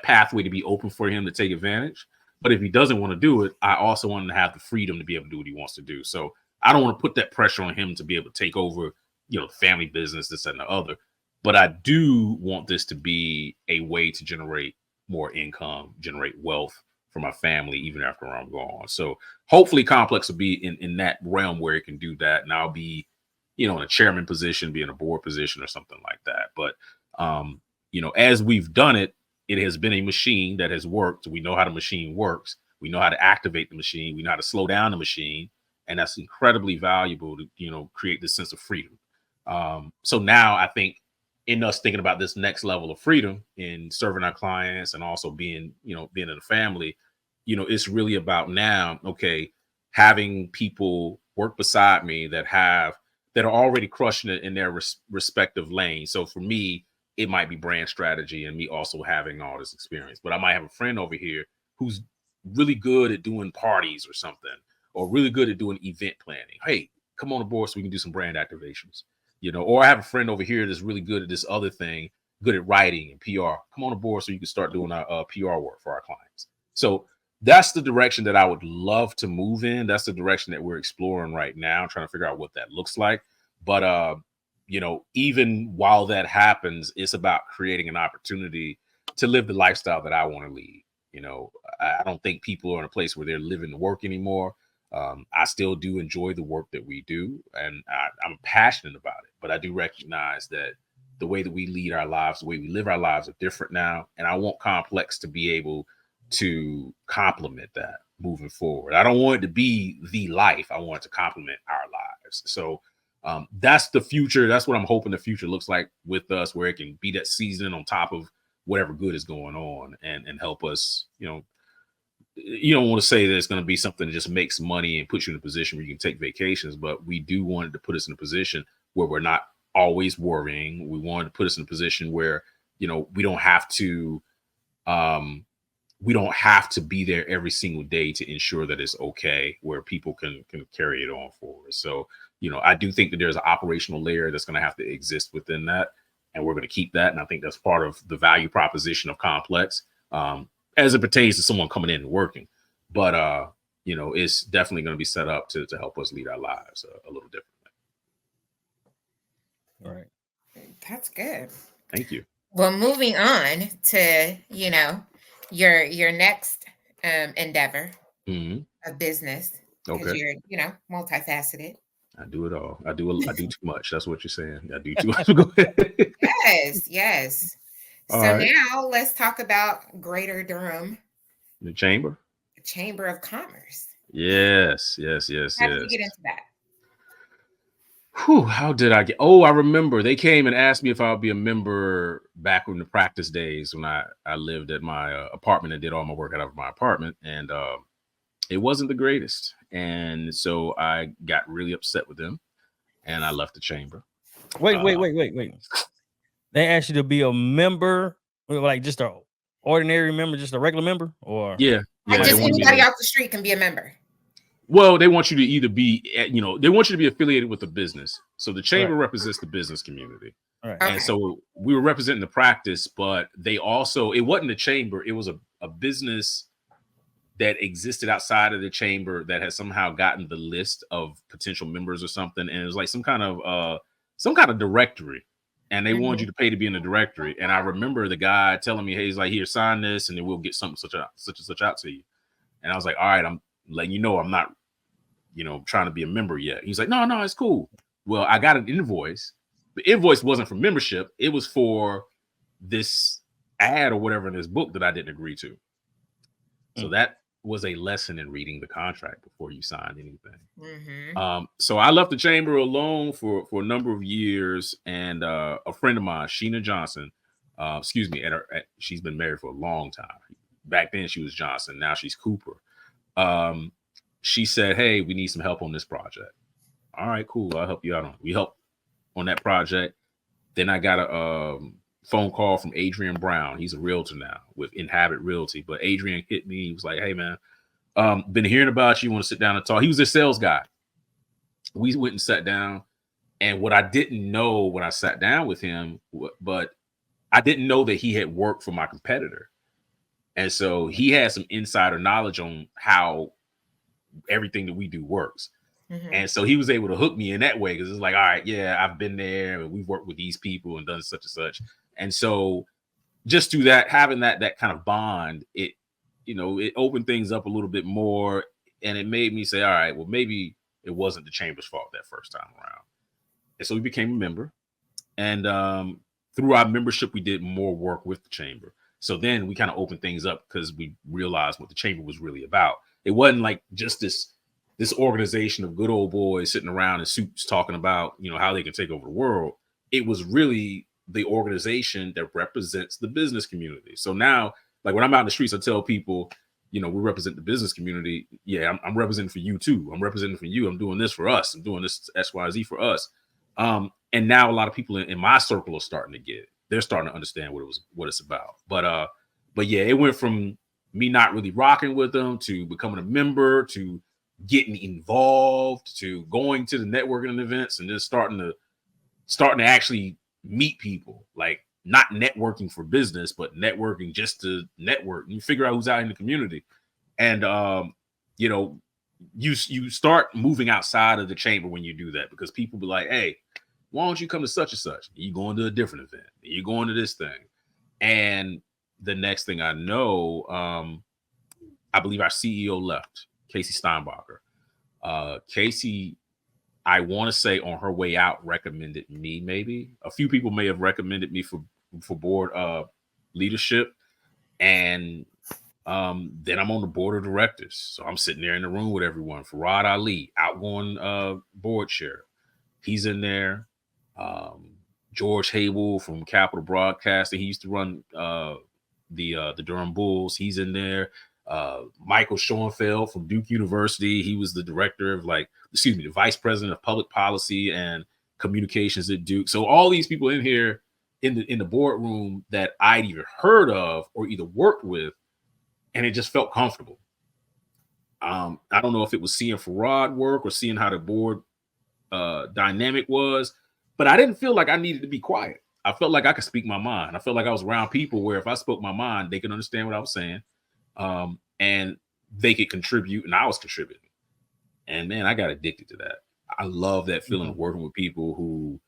pathway to be open for him to take advantage. But if he doesn't want to do it, I also want him to have the freedom to be able to do what he wants to do. So I don't want to put that pressure on him to be able to take over, you know, family business, this and the other. But I do want this to be a way to generate more income, generate wealth for my family, even after I'm gone. So hopefully Kompleks will be in that realm where it can do that. And I'll be, in a chairman position, be in a board position or something like that. But, as we've done it, it has been a machine that has worked. We know how the machine works. We know how to activate the machine. We know how to slow down the machine. And that's incredibly valuable to, create this sense of freedom. So now I think in us thinking about this next level of freedom in serving our clients and also being in a family, it's really about now, okay, having people work beside me that are already crushing it in their respective lanes. So for me, it might be brand strategy and me also having all this experience, but I might have a friend over here who's really good at doing parties or something, or really good at doing event planning. Hey, come on aboard so we can do some brand activations, or I have a friend over here that's really good at this other thing, good at writing and PR. Come on aboard so you can start doing our PR work for our clients. So that's the direction that I would love to move in. That's the direction that we're exploring right now, trying to figure out what that looks like. But, even while that happens, it's about creating an opportunity to live the lifestyle that I want to lead. I don't think people are in a place where they're living to work anymore. I still do enjoy the work that we do, and I'm passionate about it. But I do recognize that the way that we lead our lives, the way we live our lives are different now. And I want Kompleks to be able to complement that moving forward. I don't want it to be the life. I want it to complement our lives. So that's the future. That's what I'm hoping the future looks like with us, where it can be that season on top of whatever good is going on and help us, you don't want to say that it's going to be something that just makes money and puts you in a position where you can take vacations, but we do want it to put us in a position where we're not always worrying. We want to put us in a position where, we don't have to be there every single day to ensure that it's okay, where people can carry it on forward. So, I do think that there's an operational layer that's going to have to exist within that, and we're going to keep that. And I think that's part of the value proposition of Kompleks, as it pertains to someone coming in and working. But, it's definitely going to be set up to help us lead our lives a little differently. All right. That's good. Thank you. Well, moving on to, your next endeavor of business, because Okay. you're, multifaceted. I do it all. I do too much. That's what you're saying. I do too much. Go ahead. Yes. All So right. now let's talk about Greater Durham The chamber. Chamber of Commerce. Yes. How did you get into that? Whew, how did I get? Oh, I remember they came and asked me if I would be a member back in the Praktis days when I lived at my apartment and did all my work out of my apartment, and it wasn't the greatest, and so I got really upset with them, and I left the chamber. Wait. They asked you to be a member, like just an ordinary member, just a regular member, or yeah, like just anybody off the street can be a member. Well, they want you to either be, they want you to be affiliated with the business. So the chamber represents the business community. Right. And so we were representing the Praktis, but they also, it wasn't the chamber. It was a business that existed outside of the chamber that has somehow gotten the list of potential members or something. And it was like some kind of directory. And they wanted you to pay to be in the directory. And I remember the guy telling me, hey, he's like, here, sign this, and then we'll get something such and such out to you. And I was like, all right, I'm letting you know I'm not, trying to be a member yet. He's like, no, it's cool. Well, I got an invoice. The invoice wasn't for membership. It was for this ad or whatever in this book that I didn't agree to. So that was a lesson in reading the contract before you sign anything. So I left the chamber alone for a number of years, and a friend of mine, Sheena Johnson, she's been married for a long time. Back then she was Johnson. Now she's Cooper. She said, hey, we need some help on this project. All right, cool. I'll help you out on it. We helped on that project. Then I got a phone call from Adrian Brown. He's a realtor now with Inhabit Realty. But Adrian hit me. He was like, hey, man, been hearing about you. Want to sit down and talk? He was a sales guy. We went and sat down. And what I didn't know when I sat down with him, but I didn't know that he had worked for my competitor. And so he had some insider knowledge on how everything that we do works. And so he was able to hook me in that way, because it's like, all right, yeah, I've been there and we've worked with these people and done such and such. And so just through that, having that kind of bond, it, you know, it opened things up a little bit more, and it made me say, all right, well, maybe it wasn't the chamber's fault that first time around. And so we became a member, and through our membership, we did more work with the chamber. So then we kind of opened things up because we realized what the chamber was really about. It wasn't like just this organization of good old boys sitting around in suits talking about, you know, how they can take over the world. It was really the organization that represents the business community. So now, like when I'm out in the streets, I tell people, you know, we represent the business community. Yeah, I'm representing for you too. I'm representing for you. I'm doing this for us. I'm doing this XYZ for us. And now a lot of people in my circle are starting to get it. They're starting to understand what it's about. But yeah, it went from me not really rocking with them to becoming a member to getting involved to going to the networking events and then starting to actually meet people, like not networking for business, but networking just to network. You figure out who's out in the community. And you know, you start moving outside of the chamber when you do that, because people be like, hey, why don't you come to such and such? You going to a different event, you going to this thing. And the next thing I know, I believe our CEO left, Casey Steinbacher. Casey, I want to say on her way out, recommended me. Maybe a few people may have recommended me for board leadership. And then I'm on the board of directors. So I'm sitting there in the room with everyone. Farad Ali, outgoing board chair, he's in there. George Haywell from Capital Broadcasting, he used to run the Durham Bulls, he's in there. Michael Schoenfeld from Duke University, he was the director of the vice president of public policy and communications at Duke. So all these people in here in the boardroom that I'd either heard of or either worked with, and it just felt comfortable. I don't know if it was seeing Farad work or seeing how the board dynamic was, but I didn't feel like I needed to be quiet. I felt like I could speak my mind. I felt like I was around people where if I spoke my mind, they could understand what I was saying, and they could contribute, and I was contributing. And man, I got addicted to that. I love that feeling of working with people who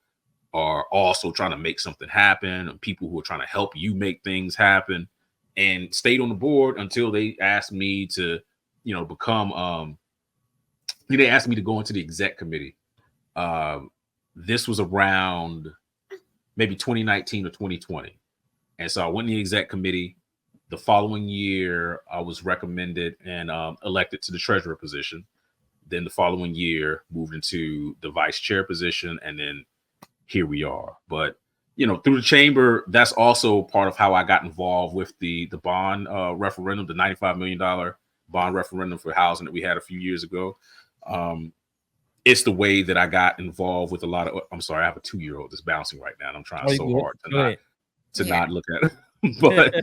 are also trying to make something happen, and people who are trying to help you make things happen. And stayed on the board until they asked me to, you know, become. They asked me to go into the exec committee. This was around maybe 2019 or 2020. And so I went in the exec committee. The following year, I was recommended and elected to the treasurer position. Then the following year, moved into the vice chair position. And then here we are. But, you know, through the chamber, that's also part of how I got involved with the bond referendum, the $95 million bond referendum for housing that we had a few years ago. It's the way that I got involved with a lot of. I'm sorry, I have a 2-year-old that's bouncing right now, and I'm trying so hard to not look at it. But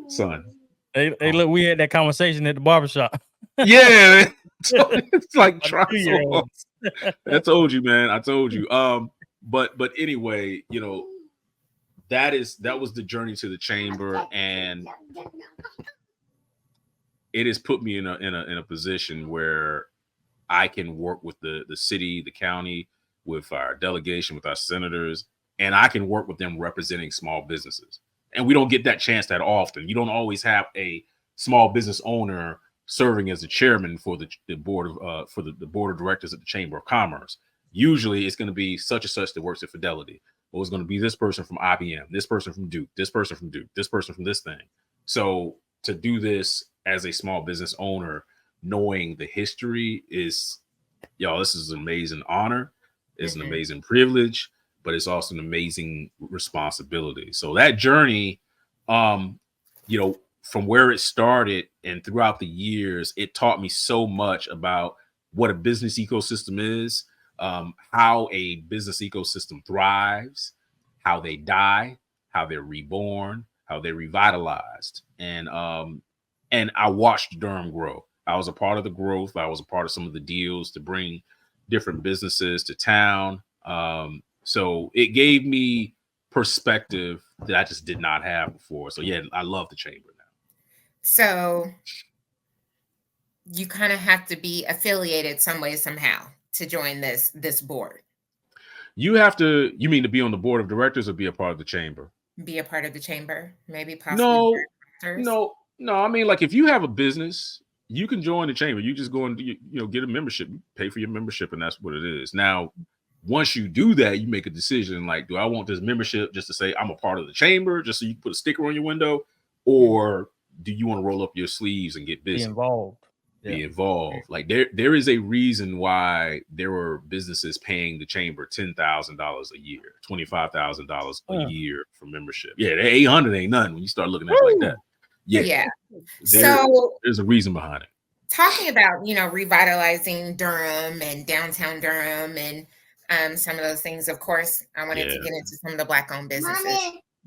son, hey, look, we had that conversation at the barbershop. Yeah, it's like trying so hard. I told you, man. I told you. But anyway, you know, that was the journey to the chamber, and it has put me in a position where I can work with the city, the county, with our delegation, with our senators, and I can work with them representing small businesses. And we don't get that chance that often. You don't always have a small business owner serving as the chairman for the board of the board of directors at the Chamber of Commerce. Usually it's going to be such and such that works at Fidelity, or it's going to be this person from IBM, this person from Duke, this person from Duke, this person from this thing. So to do this as a small business owner, knowing the history is, y'all, this is an amazing honor. It's an amazing privilege, but it's also an amazing responsibility. So that journey, you know, from where it started and throughout the years, it taught me so much about what a business ecosystem is, how a business ecosystem thrives, how they die, how they're reborn, how they're revitalized. And I watched Durham grow. I was a part of the growth. I was a part of some of the deals to bring different businesses to town. So it gave me perspective that I just did not have before. So yeah, I love the chamber now. So you kind of have to be affiliated some way, somehow to join this board. You have to, you mean to be on the board of directors or be a part of the chamber? be a part of the chamber? Maybe possibly No, directors? no. I mean, like if you have a business, you can join the chamber. You just go and get a membership, pay for your membership, and that's what it is. Now, once you do that, you make a decision like, do I want this membership just to say I'm a part of the chamber, just so you can put a sticker on your window, or do you want to roll up your sleeves and get Be busy? involved. Be involved. Like there is a reason why there were businesses paying the chamber $10,000 a year, $25,000 a year for membership. Yeah, that 800 ain't nothing when you start looking at it like that. Yeah. There's a reason behind it. Talking about, revitalizing Durham and downtown Durham and some of those things, of course, I wanted to get into some of the Black-owned businesses.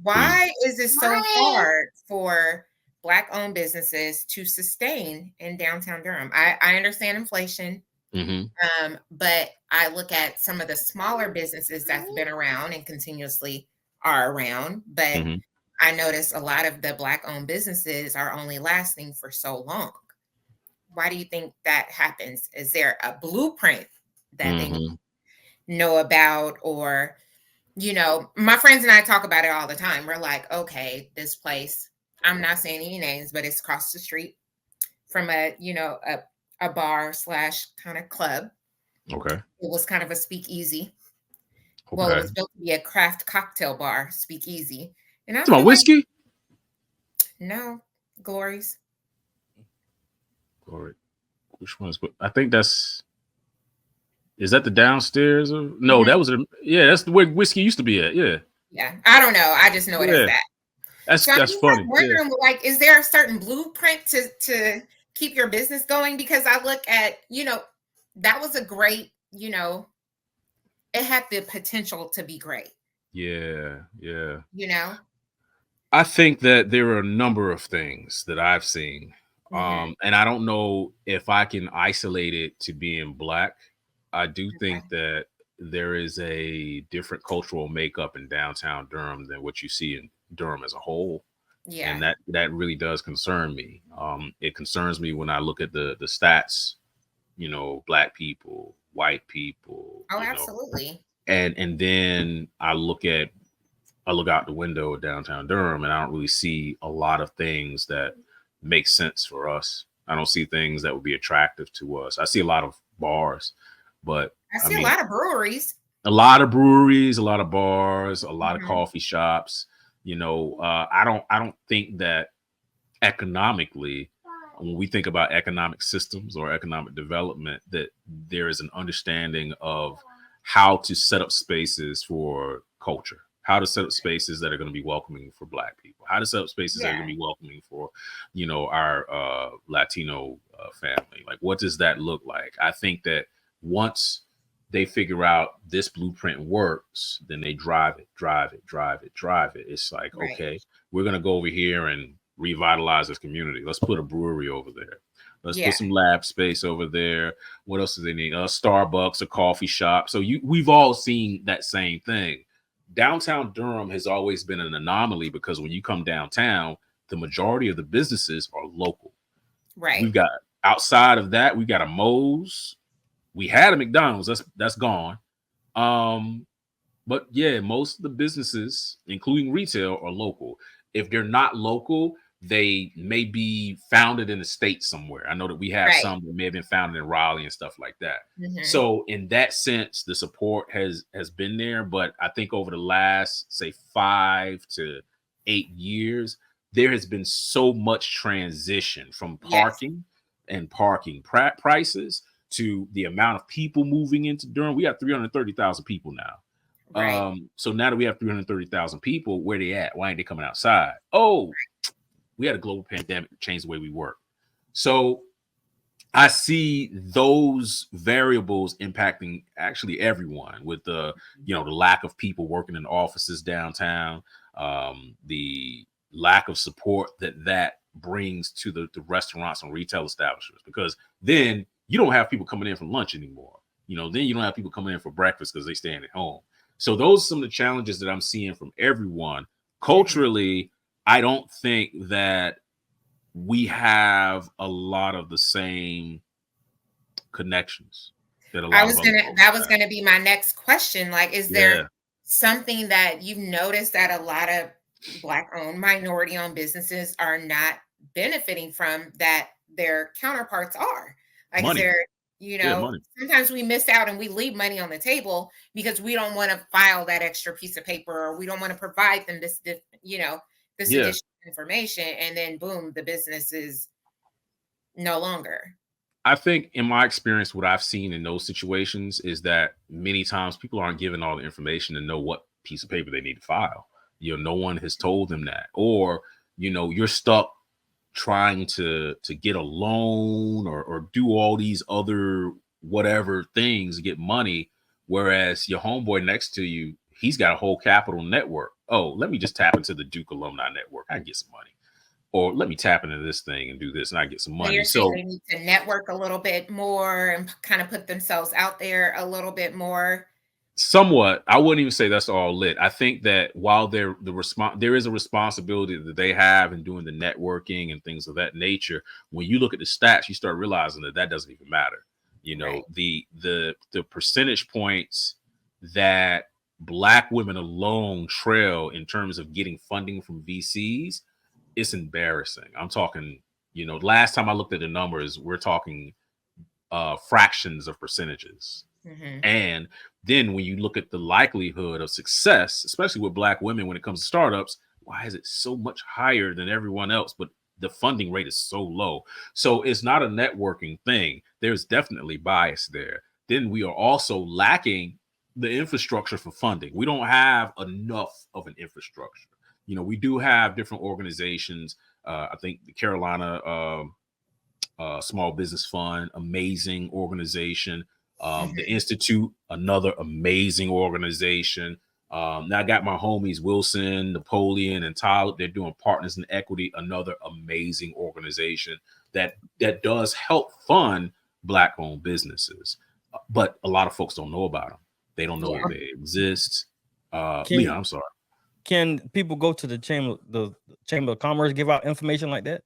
Why is it so hard for Black-owned businesses to sustain in downtown Durham? I understand inflation, but I look at some of the smaller businesses that's been around and continuously are around, but I notice a lot of the Black-owned businesses are only lasting for so long. Why do you think that happens? Is there a blueprint that they know about? Or, my friends and I talk about it all the time. We're like, okay, this place, I'm not saying any names, but it's across the street from a bar / kind of club. Okay. It was kind of a speakeasy. Okay. Well, it was built to be a craft cocktail bar, speakeasy. And it's about whiskey? No, Glory's. Glory. Which one is? I think is that the downstairs? No, that was that's where whiskey used to be at. Yeah. Yeah, I don't know. I just know it as that. That's funny. I'm wondering, is there a certain blueprint to keep your business going? Because I look at, that was a great, it had the potential to be great. Yeah. I think that there are a number of things that I've seen. And I don't know if I can isolate it to being Black. I do think that there is a different cultural makeup in downtown Durham than what you see in Durham as a whole. Yeah. And that really does concern me. It concerns me when I look at the stats, Black people, white people. Oh, absolutely. And then I look out the window of downtown Durham and I don't really see a lot of things that make sense for us. I don't see things that would be attractive to us. I see a lot of bars, but I see a lot of breweries. A lot of breweries, a lot of bars, a lot of coffee shops. I don't think that economically, when we think about economic systems or economic development, that there is an understanding of how to set up spaces for culture, how to set up spaces that are going to be welcoming for Black people, how to set up spaces that are going to be welcoming for, our Latino family. Like, what does that look like? I think that once they figure out this blueprint works, then they drive it. It's like, okay, we're going to go over here and revitalize this community. Let's put a brewery over there. Let's put some lab space over there. What else do they need? Starbucks, a coffee shop. So we've all seen that same thing. Downtown Durham has always been an anomaly because when you come downtown, the majority of the businesses are local. Right. We've got, outside of that, we've got a Moe's. We had a McDonald's. That's gone. But yeah, most of the businesses, including retail, are local. If they're not local, they may be founded in the States somewhere. I know that we have some that may have been founded in Raleigh and stuff like that. So in that sense, the support has been there. But I think over the last, say, 5 to 8 years, there has been so much transition from parking and parking prices to the amount of people moving into Durham. We have 330,000 people now. Right. So now that we have 330,000 people, where they at? Why ain't they coming outside? Oh, we had a global pandemic that changed the way we work. So I see those variables impacting actually everyone with the lack of people working in offices downtown, the lack of support that brings to the restaurants and retail establishments, because then you don't have people coming in for lunch anymore. Then you don't have people coming in for breakfast because they're staying at home. So those are some of the challenges that I'm seeing from everyone. Culturally, I don't think that we have a lot of the same connections that a lot that was gonna be my next question. Like, is there something that you've noticed that a lot of Black-owned, minority-owned businesses are not benefiting from that their counterparts are. Like, is Money. there, Money. sometimes we miss out and we leave money on the table because we don't want to file that extra piece of paper, or we don't want to provide them this additional information, and then boom, the business is no longer. I think in my experience, what I've seen in those situations is that many times people aren't given all the information to know what piece of paper they need to file. No one has told them that, or you're stuck trying to get a loan or do all these other whatever things to get money, whereas your homeboy next to you, he's got a whole capital network. Oh, let me just tap into the Duke alumni network, I can get some money. Or let me tap into this thing and do this and I get some money. So they need to network a little bit more and kind of put themselves out there a little bit more. Somewhat. I wouldn't even say that's all lit. I think that while there is a responsibility that they have in doing the networking and things of that nature, when you look at the stats, you start realizing that doesn't even matter. Right. The percentage points that Black women alone trail in terms of getting funding from VCs, it's embarrassing. I'm talking, last time I looked at the numbers, we're talking fractions of percentages. Mm-hmm. And then when you look at the likelihood of success, especially with Black women when it comes to startups, why is it so much higher than everyone else? But the funding rate is so low. So it's not a networking thing. There's definitely bias there. Then we are also lacking the infrastructure for funding. We don't have enough of an infrastructure. We do have different organizations. I think the Carolina Small Business Fund, amazing organization. The Institute, another amazing organization. Now I got my homies Wilson, Napoleon, and Tyler. They're doing Partners in Equity, another amazing organization that does help fund Black-owned businesses. But a lot of folks don't know about them. They don't know that they exist. Leon, I'm sorry. Can people go to the Chamber of Commerce, give out information like that?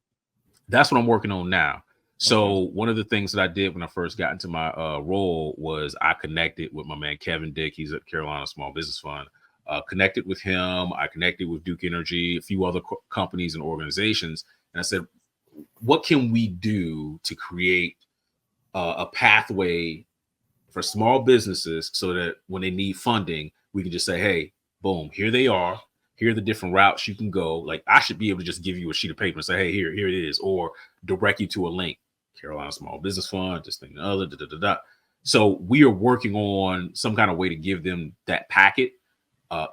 That's what I'm working on now. So one of the things that I did when I first got into my role was I connected with my man, Kevin Dick. He's at Carolina Small Business Fund. Connected with him. I connected with Duke Energy, a few other companies and organizations. And I said, what can we do to create a pathway for small businesses so that when they need funding, we can just say, hey, boom, here they are. Here are the different routes you can go. Like, I should be able to just give you a sheet of paper and say, hey, here it is, or direct you to a link. Carolina Small Business Fund, this thing, the other, So we are working on some kind of way to give them that packet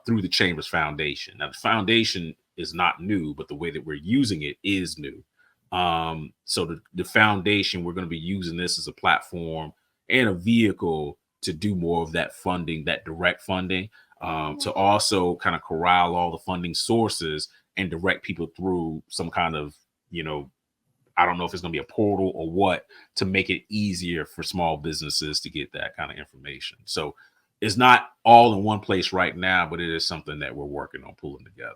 through the Chamber's Foundation. Now, the foundation is not new, but the way that we're using it is new. So the foundation, we're going to be using this as a platform and a vehicle to do more of that funding, that direct funding, to also kind of corral all the funding sources and direct people through some kind of, I don't know if it's going to be a portal or what, to make it easier for small businesses to get that kind of information. So it's not all in one place right now, but it is something that we're working on pulling together.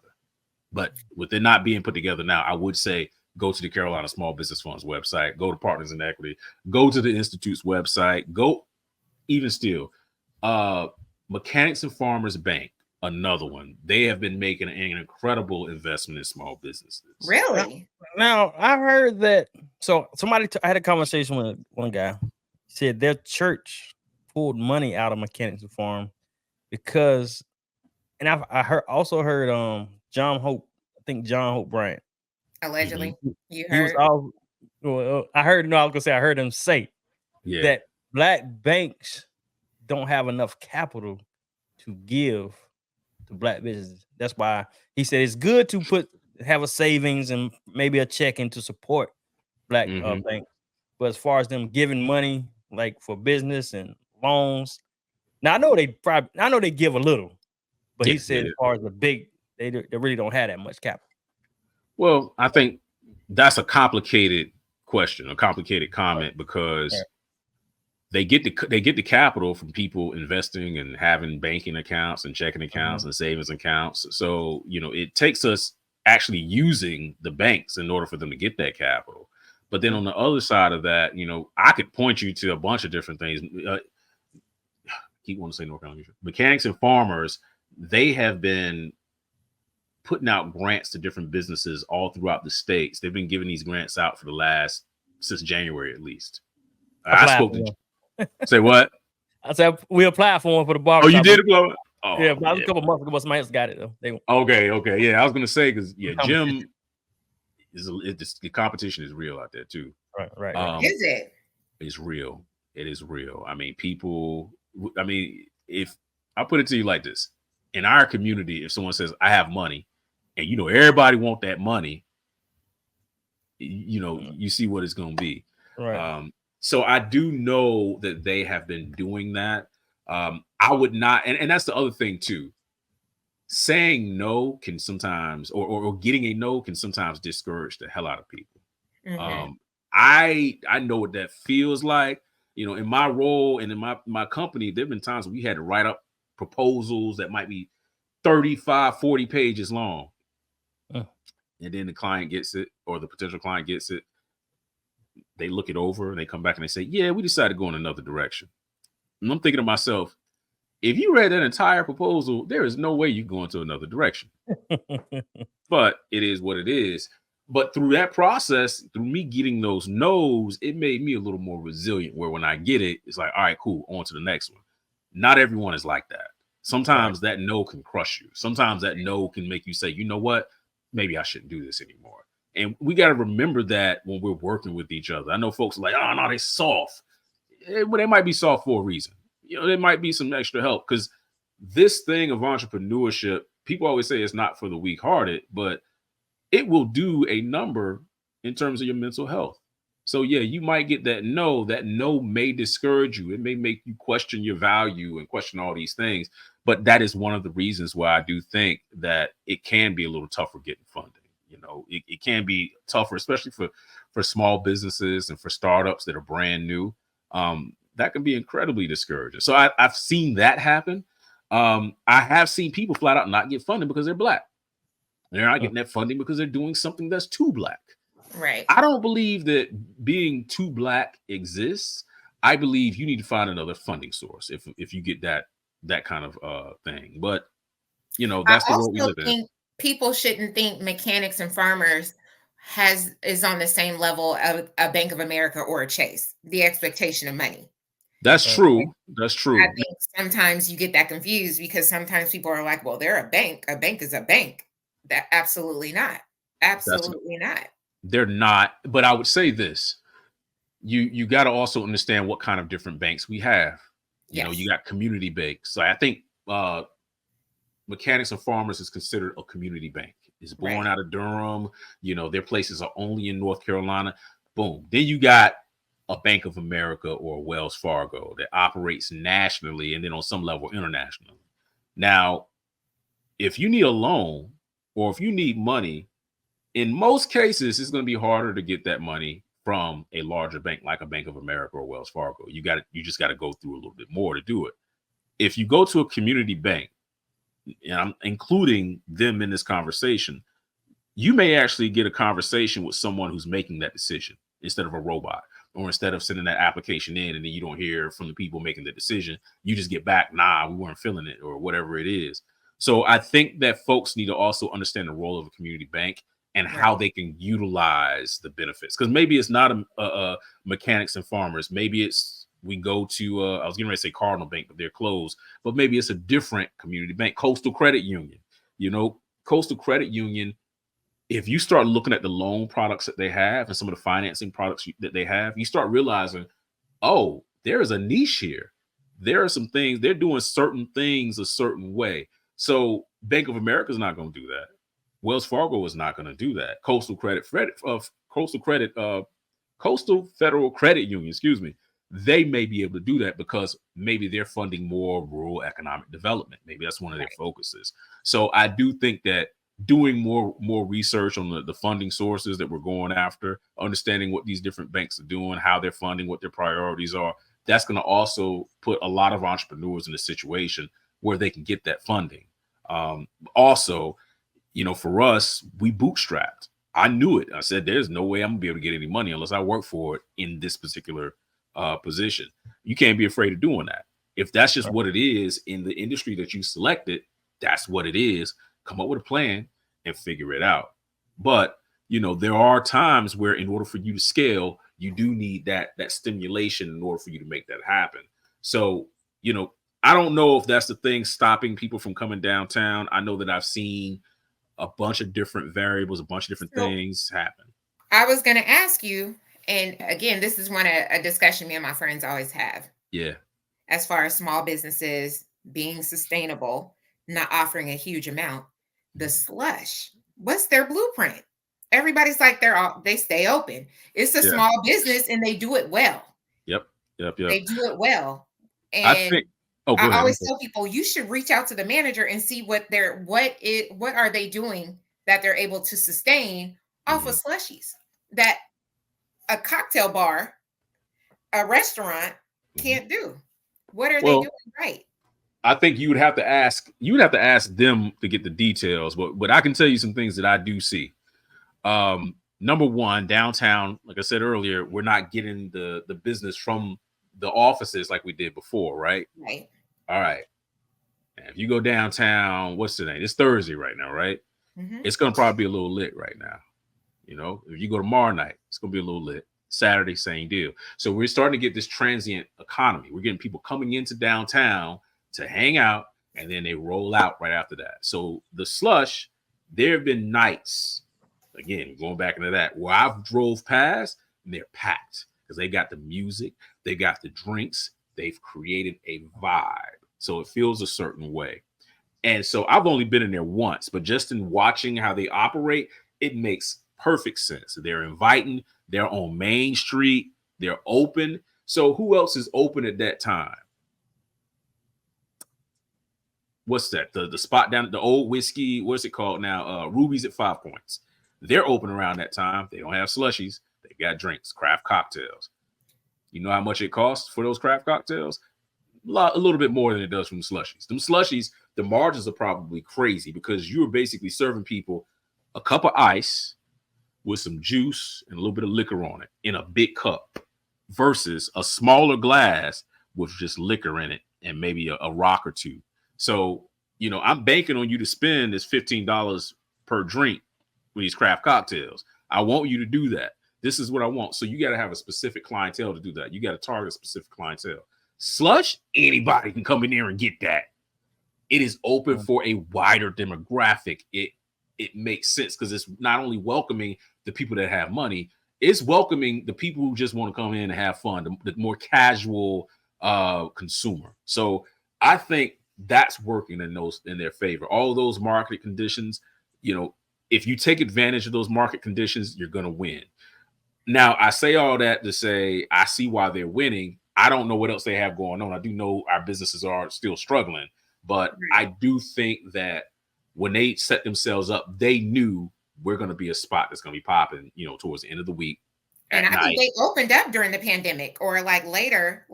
But with it not being put together now, I would say go to the Carolina Small Business Fund's website, go to Partners in Equity, go to the Institute's website, go even still, Mechanics and Farmers Bank, another one. They have been making an incredible investment in small businesses. Really? Now I heard that. So I had a conversation with one guy. He said their church pulled money out of Mechanics and Farm because, and I also heard John Hope. I think John Hope Bryant. Allegedly, you heard. I heard. No, I was gonna say I heard him say that Black banks don't have enough capital to give to Black businesses. That's why he said it's good to have a savings and maybe a checking to support Black banks. But as far as them giving money like for business and loans, now I know they give a little, but he said as far as the big, they really don't have that much capital. Well, I think that's a complicated question, a complicated comment, because they get the capital from people investing and having banking accounts and checking accounts and savings accounts. So, it takes us actually using the banks in order for them to get that capital. But then on the other side of that, I could point you to a bunch of different things. Keep wanting to say North Carolina. Mechanics and Farmers, they have been putting out grants to different businesses all throughout the states. They've been giving these grants out for since January at least. I spoke to say what? I said we applied for one for the bar. Oh, you did apply? Oh, yeah, but a couple months ago, but somebody else got it though. Okay, yeah. I was gonna say because Jim the competition is real out there too. Right. Is it? It's real. It is real. I mean, if I put it to you like this, in our community, if someone says I have money, and everybody want that money, you see what it's gonna be. Right. So I do know that they have been doing that. I would not, and that's the other thing too. Saying no can sometimes, or getting a no can sometimes discourage the hell out of people. Mm-hmm. I know what that feels like. In my role and in my company, there have been times we had to write up proposals that might be 35, 40 pages long. And then the client gets it, or the potential client gets it. They look it over and they come back and they say, yeah, we decided to go in another direction. And I'm thinking to myself, if you read that entire proposal, there is no way you go into another direction. But it is what it is. But through that process, through me getting those no's, it made me a little more resilient, where when I get it, it's like, all right, cool, on to the next one. Not everyone is like that. Sometimes that no can crush you. Sometimes that no can make you say, you know what, maybe I shouldn't do this anymore. And we got to remember that when we're working with each other. I know folks are like, oh, no, they're soft. Well, they might be soft for a reason. There might be some extra help, because this thing of entrepreneurship, people always say it's not for the weak-hearted, but it will do a number in terms of your mental health. So yeah, you might get that no. That no may discourage you. It may make you question your value and question all these things. But that is one of the reasons why I do think that it can be a little tougher getting funding. It can be tougher, especially for small businesses and for startups that are brand new. That can be incredibly discouraging. So I've seen that happen. I have seen people flat out not get funding because they're Black. They're not getting that funding because they're doing something that's too Black. Right. I don't believe that being too Black exists. I believe you need to find another funding source if you get that kind of thing. But that's the world we live in. People shouldn't think mechanics and farmers is on the same level of a Bank of America or a Chase. The expectation of money. That's true. That's true. I think sometimes you get that confused, because sometimes people are like, well, they're a bank. A bank is a bank. That absolutely not. Absolutely not. They're not. But I would say this. You got to also understand what kind of different banks we have. You got community banks. So I think Mechanics and Farmers is considered a community bank. It's born out of Durham. Their places are only in North Carolina. Boom. Then you got a Bank of America or a Wells Fargo that operates nationally and then on some level internationally. Now, if you need a loan or if you need money, in most cases, it's going to be harder to get that money from a larger bank like a Bank of America or Wells Fargo. You just got to go through a little bit more to do it. If you go to a community bank, and I'm including them in this conversation, you may actually get a conversation with someone who's making that decision instead of a robot, or instead of sending that application in and then you don't hear from the people making the decision. You just get back, nah, we weren't feeling it, or whatever it is. So I think that folks need to also understand the role of a community bank and how they can utilize the benefits. Because maybe it's not a Mechanics and Farmers. Maybe it's we go to, I was getting ready to say Cardinal Bank, but they're closed. But maybe it's a different community bank, Coastal Credit Union. Coastal Credit Union, if you start looking at the loan products that they have and some of the financing products that they have, you start realizing, oh, there is a niche here. There are some things, they're doing certain things a certain way. So Bank of America is not going to do that. Wells Fargo is not going to do that. Coastal Federal Credit Union, they may be able to do that because maybe they're funding more rural economic development. Maybe that's one of their focuses. So I do think that doing more research on the funding sources that we're going after, understanding what these different banks are doing, how they're funding, what their priorities are, that's going to also put a lot of entrepreneurs in a situation where they can get that funding. Also, for us, we bootstrapped. I knew it. I said, there's no way I'm gonna be able to get any money unless I work for it in this particular position. You can't be afraid of doing that. If that's just what it is in the industry that you selected, that's what it is. Come up with a plan and figure it out. But there are times where in order for you to scale, you do need that stimulation in order for you to make that happen. So, I don't know if that's the thing stopping people from coming downtown. I know that I've seen a bunch of different variables, a bunch of different things happen. I was going to ask you, and again, this is a discussion me and my friends always have. Yeah. As far as small businesses being sustainable, not offering a huge amount, the slush, what's their blueprint? Everybody's like they stay open. It's a small business and they do it well. Yep. They do it well. And I think I always tell people you should reach out to the manager and see what are they doing that they're able to sustain off of slushies that a cocktail bar, a restaurant can't do. What are they doing right? I think you would have to ask them to get the details, but I can tell you some things that I do see. Number one, downtown, like I said earlier, we're not getting the business from the offices like we did before, right? Right. All right. And if you go downtown, what's the name? It's Thursday right now, right? Mm-hmm. It's gonna probably be a little lit right now. If you go tomorrow night, it's gonna be a little lit. Saturday, same deal. So we're starting to get this transient economy. We're getting people coming into downtown to hang out, and then they roll out right after that. So the slush, there have been nights, again, going back into that, where I've drove past and they're packed because they got the music, they got the drinks, they've created a vibe. So it feels a certain way. And so I've only been in there once, but just in watching how they operate, it makes perfect sense. They're inviting, they're on Main Street, they're open. So who else is open at that time? What's that? The spot down at the old whiskey, what's it called now? Ruby's at 5 Points. They're open around that time. They don't have slushies. They got drinks, craft cocktails. You know how much it costs for those craft cocktails? A little bit more than it does from the slushies. Them slushies, the margins are probably crazy because you're basically serving people a cup of ice with some juice and a little bit of liquor on it in a big cup versus a smaller glass with just liquor in it and maybe a rock or two. So, I'm banking on you to spend this $15 per drink with these craft cocktails. I want you to do that. This is what I want. So you got to have a specific clientele to do that. You got to target a specific clientele. Slush, anybody can come in there and get that. It is open for a wider demographic. It makes sense because it's not only welcoming the people that have money, it's welcoming the people who just want to come in and have fun, the more casual consumer. So I think that's working in their favor. All of those market conditions, if you take advantage of those market conditions, you're going to win. Now, I say all that to say I see why they're winning. I don't know what else they have going on. I do know our businesses are still struggling, but I do think that when they set themselves up, they knew we're going to be a spot that's going to be popping, towards the end of the week. And I think they opened up during the pandemic or like later.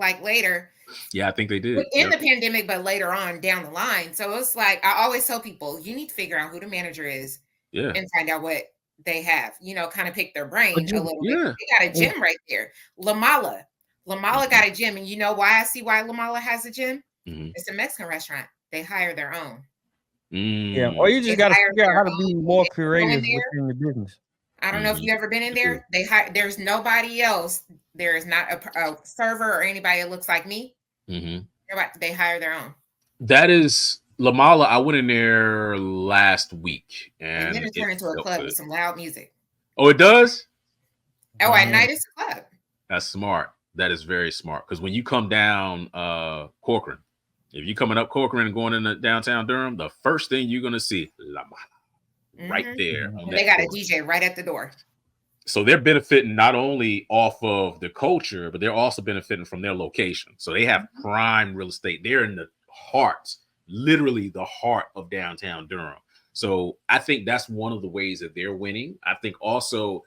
Yeah, I think they did. In the pandemic, but later on down the line. So it's like, I always tell people, you need to figure out who the manager is and find out what they have, kind of pick their brain a little bit. They got a gym right there. Lamala got a gym. And you know why I see why Lamala has a gym? It's a Mexican restaurant. They hire their own. Yeah, or you just got to figure out how to be more creative within the business. I don't know if you've ever been in there. There's nobody else. There is not a server or anybody that looks like me. They hire their own. That is Lamala. I went in there last week, and then it turned into a club with some loud music. Oh, it does? Oh, at night it's a club. That's smart. That is very smart. Because when you come down Corcoran, if you're coming up Corcoran and going into downtown Durham, the first thing you're going to see Lamala right there. They got a DJ right at the door. So they're benefiting not only off of the culture, but they're also benefiting from their location. So they have prime real estate. They're in the heart, literally the heart of downtown Durham. So I think that's one of the ways that they're winning. I think also,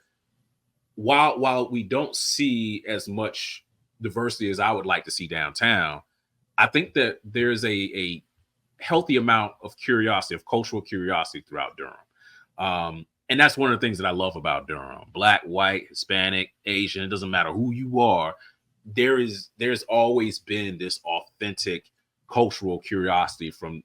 while we don't see as much diversity as I would like to see downtown, I think that there's a healthy amount of curiosity, of cultural curiosity throughout Durham. And that's one of the things that I love about Durham. Black, white, Hispanic, Asian, it doesn't matter who you are. There's always been this authentic cultural curiosity from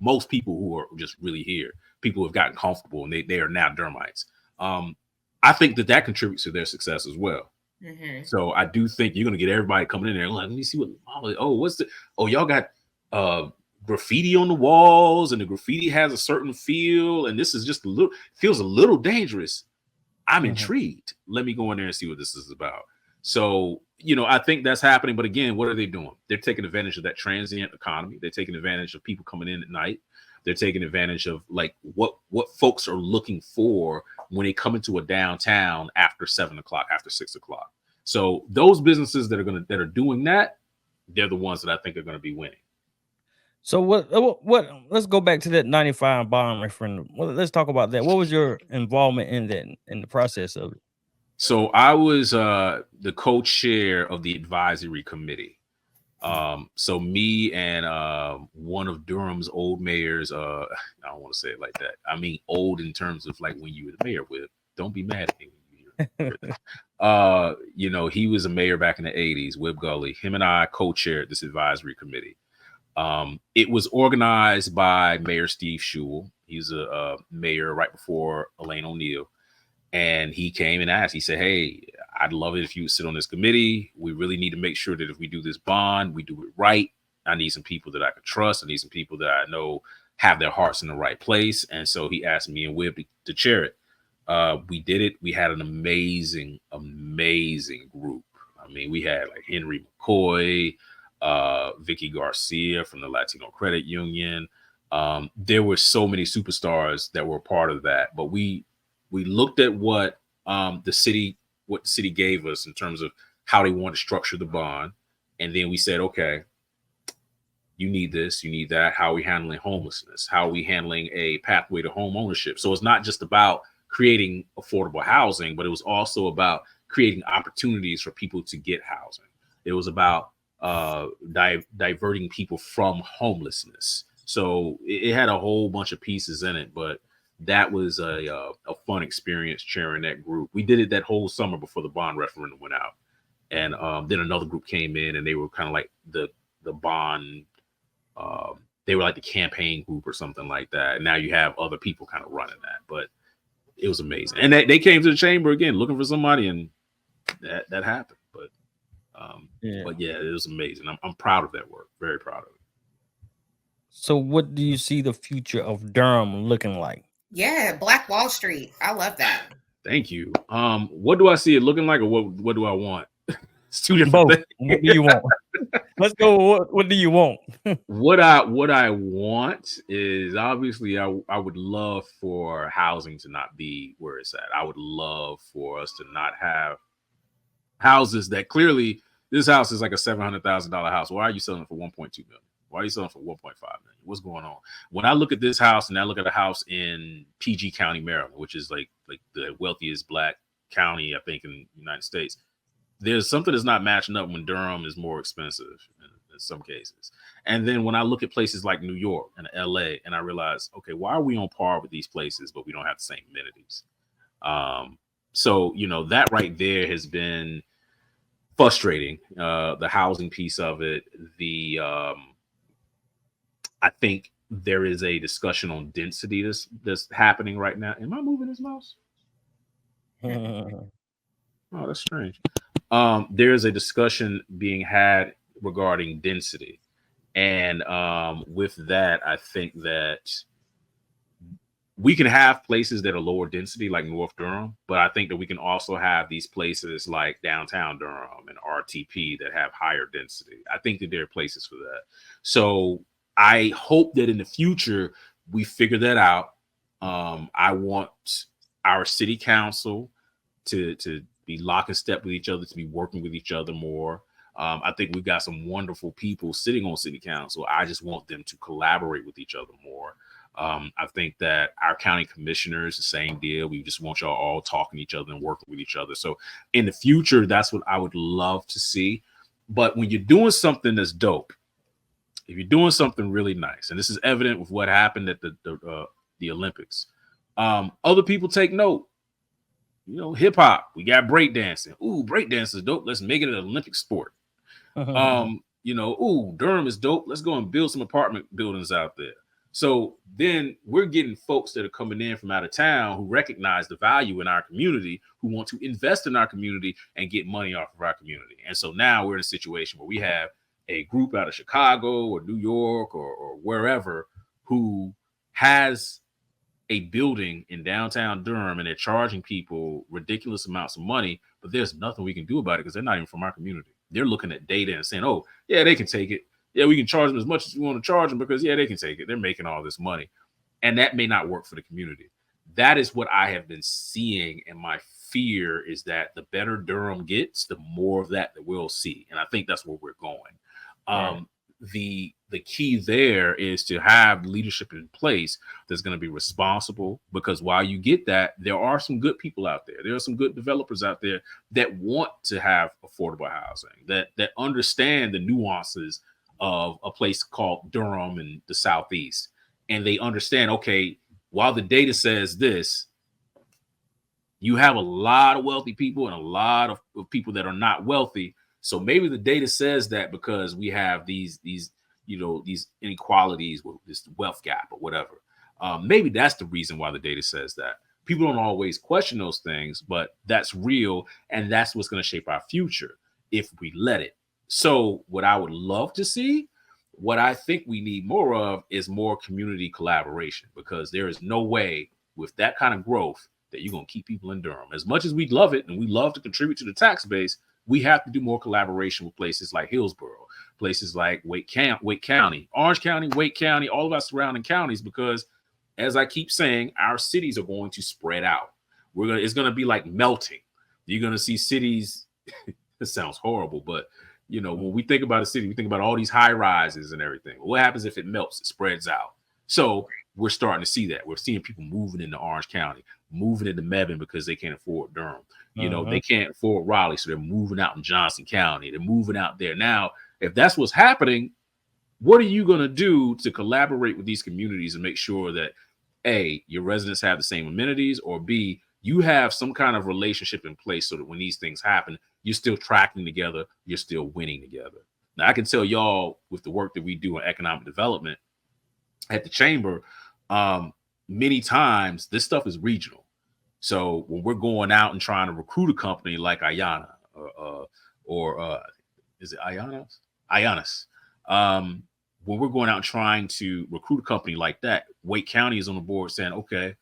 most people who are just really here, people who have gotten comfortable and they are now Durhamites. I think that contributes to their success as well. Mm-hmm. So I do think you're going to get everybody coming in there like, let me see y'all got graffiti on the walls, and the graffiti has a certain feel, and this is just feels a little dangerous. I'm intrigued. Let me go in there and see what this is about. So, I think that's happening. But again, what are they doing? They're taking advantage of that transient economy. They're taking advantage of people coming in at night. They're taking advantage of like what folks are looking for when they come into a downtown after 7 o'clock, after 6 o'clock. So those businesses that are doing that, they're the ones that I think are going to be winning. So what? Let's go back to that 95 bond referendum. Well, let's talk about that. What was your involvement in that, in the process of it? So I was the co-chair of the advisory committee. So me and one of Durham's old mayors, I don't want to say it like that. I mean old in terms of like when you were the mayor with. Don't be mad at me when you hear that. He was a mayor back in the 80s, Wib Gully. Him and I co-chaired this advisory committee. It was organized by Mayor Steve Shule. He's a mayor right before Elaine O'Neill. And he came and asked, he said, hey, I'd love it if you would sit on this committee. We really need to make sure that if we do this bond, we do it right. I need some people that I could trust. I need some people that I know have their hearts in the right place. And so he asked me and Wib to chair it. We did it. We had an amazing, amazing group. I mean, we had like Henry McCoy, Vicky Garcia from the Latino Credit Union. There were so many superstars that were part of that. But we looked at what the city gave us in terms of how they want to structure the bond. And then we said, okay, you need this, you need that. How are we handling homelessness? How are we handling a pathway to home ownership? So it's not just about creating affordable housing, but it was also about creating opportunities for people to get housing. It was about diverting people from homelessness. So it had a whole bunch of pieces in it, but that was a fun experience chairing that group. We did it that whole summer before the bond referendum went out. And then another group came in and they were kind of like the bond, they were like the campaign group or something like that. And now you have other people kind of running that, but it was amazing. And they came to the chamber again, looking for somebody, and that happened. But it was amazing. I'm proud of that work. Very proud of it. So what do you see the future of Durham looking like? Yeah, Black Wall Street. I love that. Thank you. What do I see it looking like, or what do I want? It's two different things. What do you want? Let's go. What do you want? What I want is obviously I would love for housing to not be where it's at. I would love for us to not have houses that clearly this house is like a $700,000 house. Why are you selling it for 1.2 million? Why are you selling for 1.5 million? What's going on? When I look at this house and I look at a house in PG County, Maryland, which is like the wealthiest Black county, I think, in the United States, there's something that's not matching up when Durham is more expensive in some cases. And then when I look at places like New York and LA, and I realize, okay, why are we on par with these places, but we don't have the same amenities? So, that right there has been frustrating. The housing piece of it, I think there is a discussion on density that's happening right now. Am I moving this mouse? Oh, that's strange. There's a discussion being had regarding density. And with that, I think that we can have places that are lower density like North Durham, but I think that we can also have these places like downtown Durham and RTP that have higher density. I think that there are places for that. So I hope that in the future we figure that out. I want our city council to be lock and step with each other, to be working with each other more. I think we've got some wonderful people sitting on city council. I just want them to collaborate with each other more. I think that our county commissioners, the same deal. We just want y'all all talking to each other and working with each other. So in the future, that's what I would love to see. But when you're doing something that's dope, if you're doing something really nice, and this is evident with what happened at the Olympics, other people take note. Hip hop, we got breakdancing. Ooh, breakdance is dope. Let's make it an Olympic sport. Ooh, Durham is dope. Let's go and build some apartment buildings out there. So then we're getting folks that are coming in from out of town who recognize the value in our community, who want to invest in our community and get money off of our community. And so now we're in a situation where we have a group out of Chicago or New York or wherever who has a building in downtown Durham, and they're charging people ridiculous amounts of money, but there's nothing we can do about it because they're not even from our community. They're looking at data and saying, oh, yeah, they can take it. Yeah, we can charge them as much as we want to charge them because, yeah, they can take it. They're making all this money. And that may not work for the community. That is what I have been seeing. And my fear is that the better Durham gets, the more of that we'll see. And I think that's where we're going. Right. The key there is to have leadership in place that's going to be responsible, because while you get that, there are some good people out there. There are some good developers out there that want to have affordable housing, that understand the nuances of a place called Durham in the Southeast. And they understand, okay, while the data says this, you have a lot of wealthy people and a lot of people that are not wealthy. So maybe the data says that because we have these inequalities with this wealth gap or whatever. Maybe that's the reason why the data says that. People don't always question those things, but that's real. And that's what's going to shape our future if we let it. So what I would love to see, what I think we need more of, is more community collaboration, because there is no way with that kind of growth that you're going to keep people in Durham. As much as we love it and we love to contribute to the tax base, we have to do more collaboration with places like Hillsborough, places like Wake County, Orange County, Wake County, all of our surrounding counties, because as I keep saying, our cities are going to spread out. It's going to be like melting. You're going to see cities. This sounds horrible, but when we think about a city, we think about all these high rises and everything. What happens if it melts? It spreads out. So we're starting to see that. We're seeing people moving into Orange County, moving into Mebane because they can't afford Durham. They can't afford Raleigh, so they're moving out in Johnson County. They're moving out there. Now, if that's what's happening, what are you going to do to collaborate with these communities and make sure that, A, your residents have the same amenities, or B, you have some kind of relationship in place so that when these things happen, you're still tracking together, you're still winning together. Now, I can tell y'all, with the work that we do in economic development at the chamber, many times this stuff is regional. So when we're going out and trying to recruit a company like Ayana or is it Ayanas? Ayanas. When we're going out and trying to recruit a company like that, Wake County is on the board saying, okay,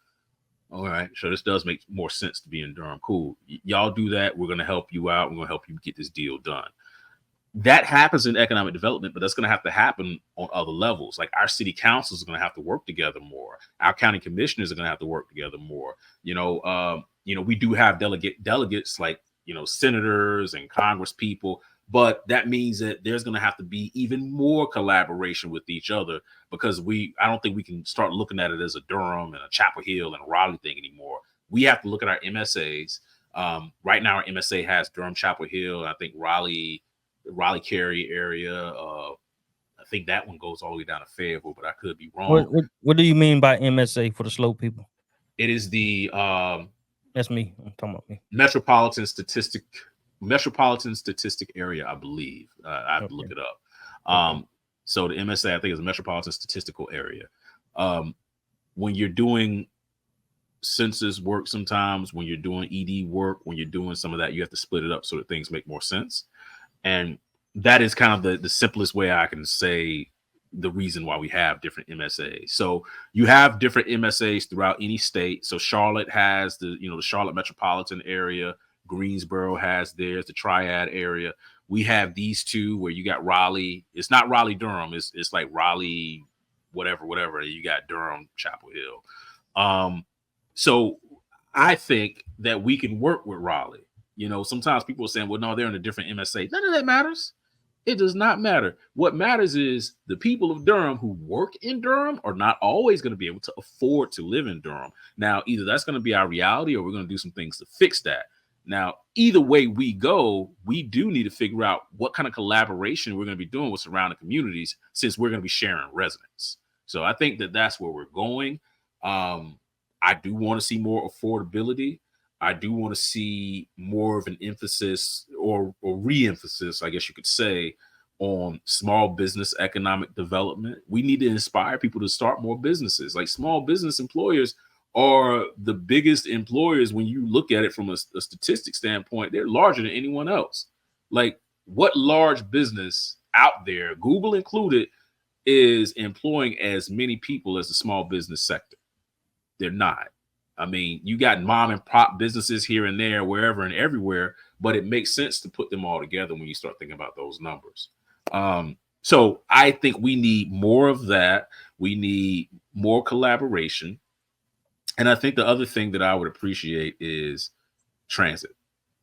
all right, so this does make more sense to be in Durham. Cool. Y'all do that. We're going to help you out. We're going to help you get this deal done. That happens in economic development, but that's going to have to happen on other levels. Like our city councils are going to have to work together more. Our county commissioners are going to have to work together more. We do have delegates like, senators and Congress people, but that means that there's going to have to be even more collaboration with each other, because I don't think we can start looking at it as a Durham and a Chapel Hill and a Raleigh thing anymore. We have to look at our MSAs. Right now, our MSA has Durham, Chapel Hill, and I think Raleigh Cary area. I think that one goes all the way down to Fayetteville, but I could be wrong. What do you mean by MSA for the slow people? It is the that's me. I'm talking about me. Metropolitan Statistic Area, I believe. I have to look it up. So the MSA, I think, is a Metropolitan Statistical Area. When you're doing census work, sometimes when you're doing ED work, when you're doing some of that, you have to split it up so that things make more sense. And that is kind of the simplest way I can say the reason why we have different MSAs. So you have different MSAs throughout any state. So Charlotte has the Charlotte metropolitan area. Greensboro has theirs, the Triad area. We have these two where you got Raleigh. It's not Raleigh Durham. It's like Raleigh, whatever. You got Durham, Chapel Hill. So I think that we can work with Raleigh. Sometimes people are saying, well, no, they're in a different MSA. None of that matters. It does not matter. What matters is the people of Durham who work in Durham are not always going to be able to afford to live in Durham. Now, either that's going to be our reality or we're going to do some things to fix that. Now, either way we go, we do need to figure out what kind of collaboration we're going to be doing with surrounding communities, since we're going to be sharing residents. So I think that that's where we're going. I do want to see more affordability. I do want to see more of an emphasis or re-emphasis, I guess you could say, on small business economic development. We need to inspire people to start more businesses. Like, small business employers are the biggest employers when you look at it from a statistic standpoint. They're larger than anyone else. Like, what large business out there, Google included, is employing as many people as the small business sector? They're not. I mean, you got mom and pop businesses here and there, wherever and everywhere, but it makes sense to put them all together when you start thinking about those numbers. So I think we need more of that. We need more collaboration. And I think the other thing that I would appreciate is transit.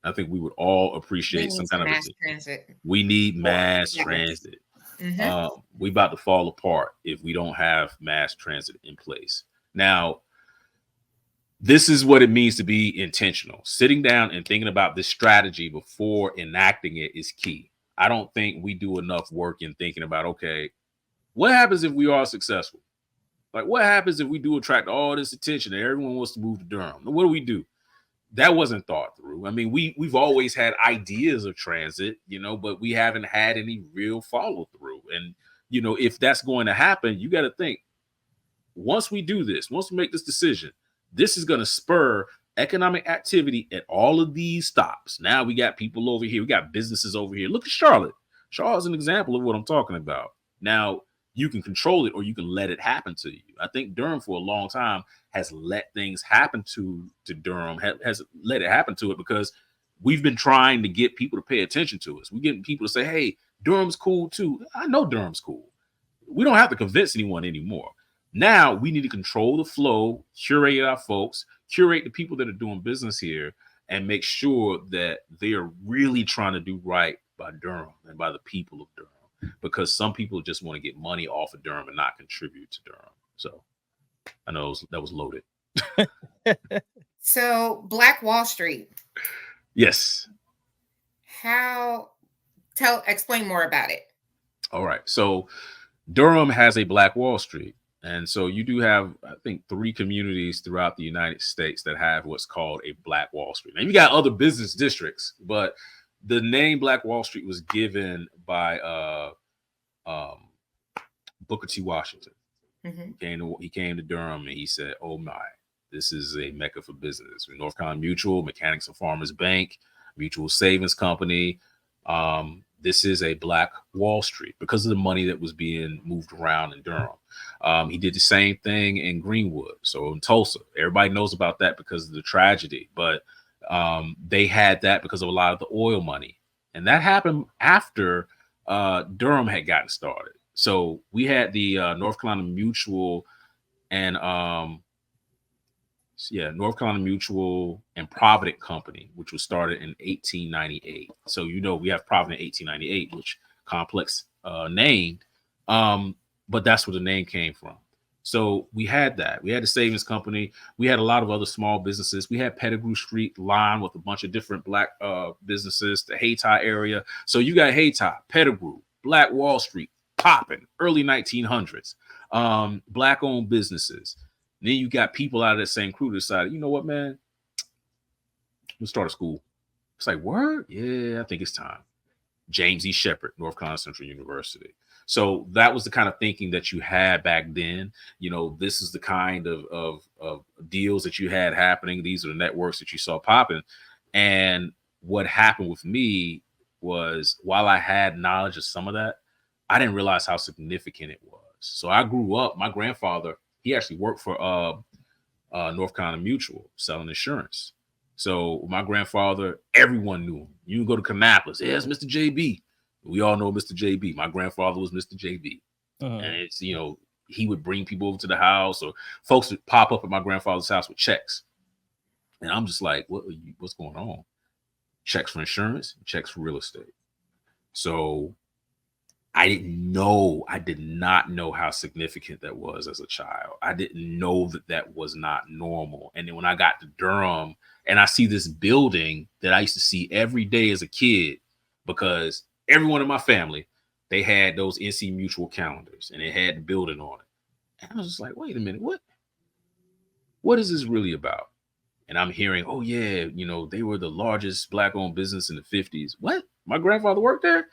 I think we would all appreciate some kind of mass transit. We need mass transit. We about to fall apart if we don't have mass transit in place. Now, this is what it means to be intentional. Sitting down and thinking about this strategy before enacting it is key. I don't think we do enough work in thinking about, okay, what happens if we are successful? Like, what happens if we do attract all this attention and everyone wants to move to Durham? What do we do? That wasn't thought through. I mean, we've always had ideas of transit, but we haven't had any real follow through. And, if that's going to happen, you got to think, once we do this, once we make this decision, this is going to spur economic activity at all of these stops. Now we got people over here. We got businesses over here. Look at Charlotte. Charlotte's an example of what I'm talking about. Now, you can control it or you can let it happen to you. I think Durham for a long time has let things happen to Durham, has let it happen to it because we've been trying to get people to pay attention to us. We're getting people to say, hey, Durham's cool too. I know Durham's cool. We don't have to convince anyone anymore. Now we need to control the flow, curate our folks, curate the people that are doing business here, and make sure that they are really trying to do right by Durham and by the people of Durham, because some people just want to get money off of Durham and not contribute to Durham. So I know that was loaded. So Black Wall Street. Yes. Explain more about it. All right. So Durham has a Black Wall Street. And so you do have, I think, 3 communities throughout the United States that have what's called a Black Wall Street. Now, you got other business districts, but the name Black Wall Street was given by Booker T. Washington. He came to Durham and he said, oh my, this is a mecca for business. North Carolina Mutual, Mechanics and Farmers Bank, Mutual Savings Company. This is a Black Wall Street because of the money that was being moved around in Durham. He did the same thing in Greenwood. So in Tulsa, everybody knows about that because of the tragedy, but they had that because of a lot of the oil money. And that happened after Durham had gotten started. So we had the North Carolina Mutual and North Carolina Mutual and Provident Company, which was started in 1898. So, we have Provident 1898, which Kompleks named, but that's where the name came from. So we had that. We had the Savings Company. We had a lot of other small businesses. We had Pettigrew Street lined with a bunch of different Black businesses, the Hayti area. So you got Hayti, Pettigrew, Black Wall Street, popping, early 1900s, Black-owned businesses. Then you got people out of that same crew decided, you know what, man? Let's start a school. It's like, word? Yeah, I think it's time. James E. Shepherd, North Carolina Central University. So that was the kind of thinking that you had back then. This is the kind of deals that you had happening. These are the networks that you saw popping. And what happened with me was, while I had knowledge of some of that, I didn't realize how significant it was. So I grew up, my grandfather, he actually worked for North Carolina Mutual selling insurance. So my grandfather, everyone knew him. You can go to Kannapolis. Yeah, it's Mr. JB. We all know Mr. JB. My grandfather was Mr. JB. And it's, he would bring people over to the house, or folks would pop up at my grandfather's house with checks. And I'm just like, what's going on? Checks for insurance, checks for real estate. So I did not know how significant that was as a child. I didn't know that was not normal. And then when I got to Durham and I see this building that I used to see every day as a kid, because everyone in my family, they had those NC Mutual calendars and it had the building on it. And I was just like, wait a minute, what is this really about? And I'm hearing, oh yeah, they were the largest Black-owned business in the 50s. What? My grandfather worked there?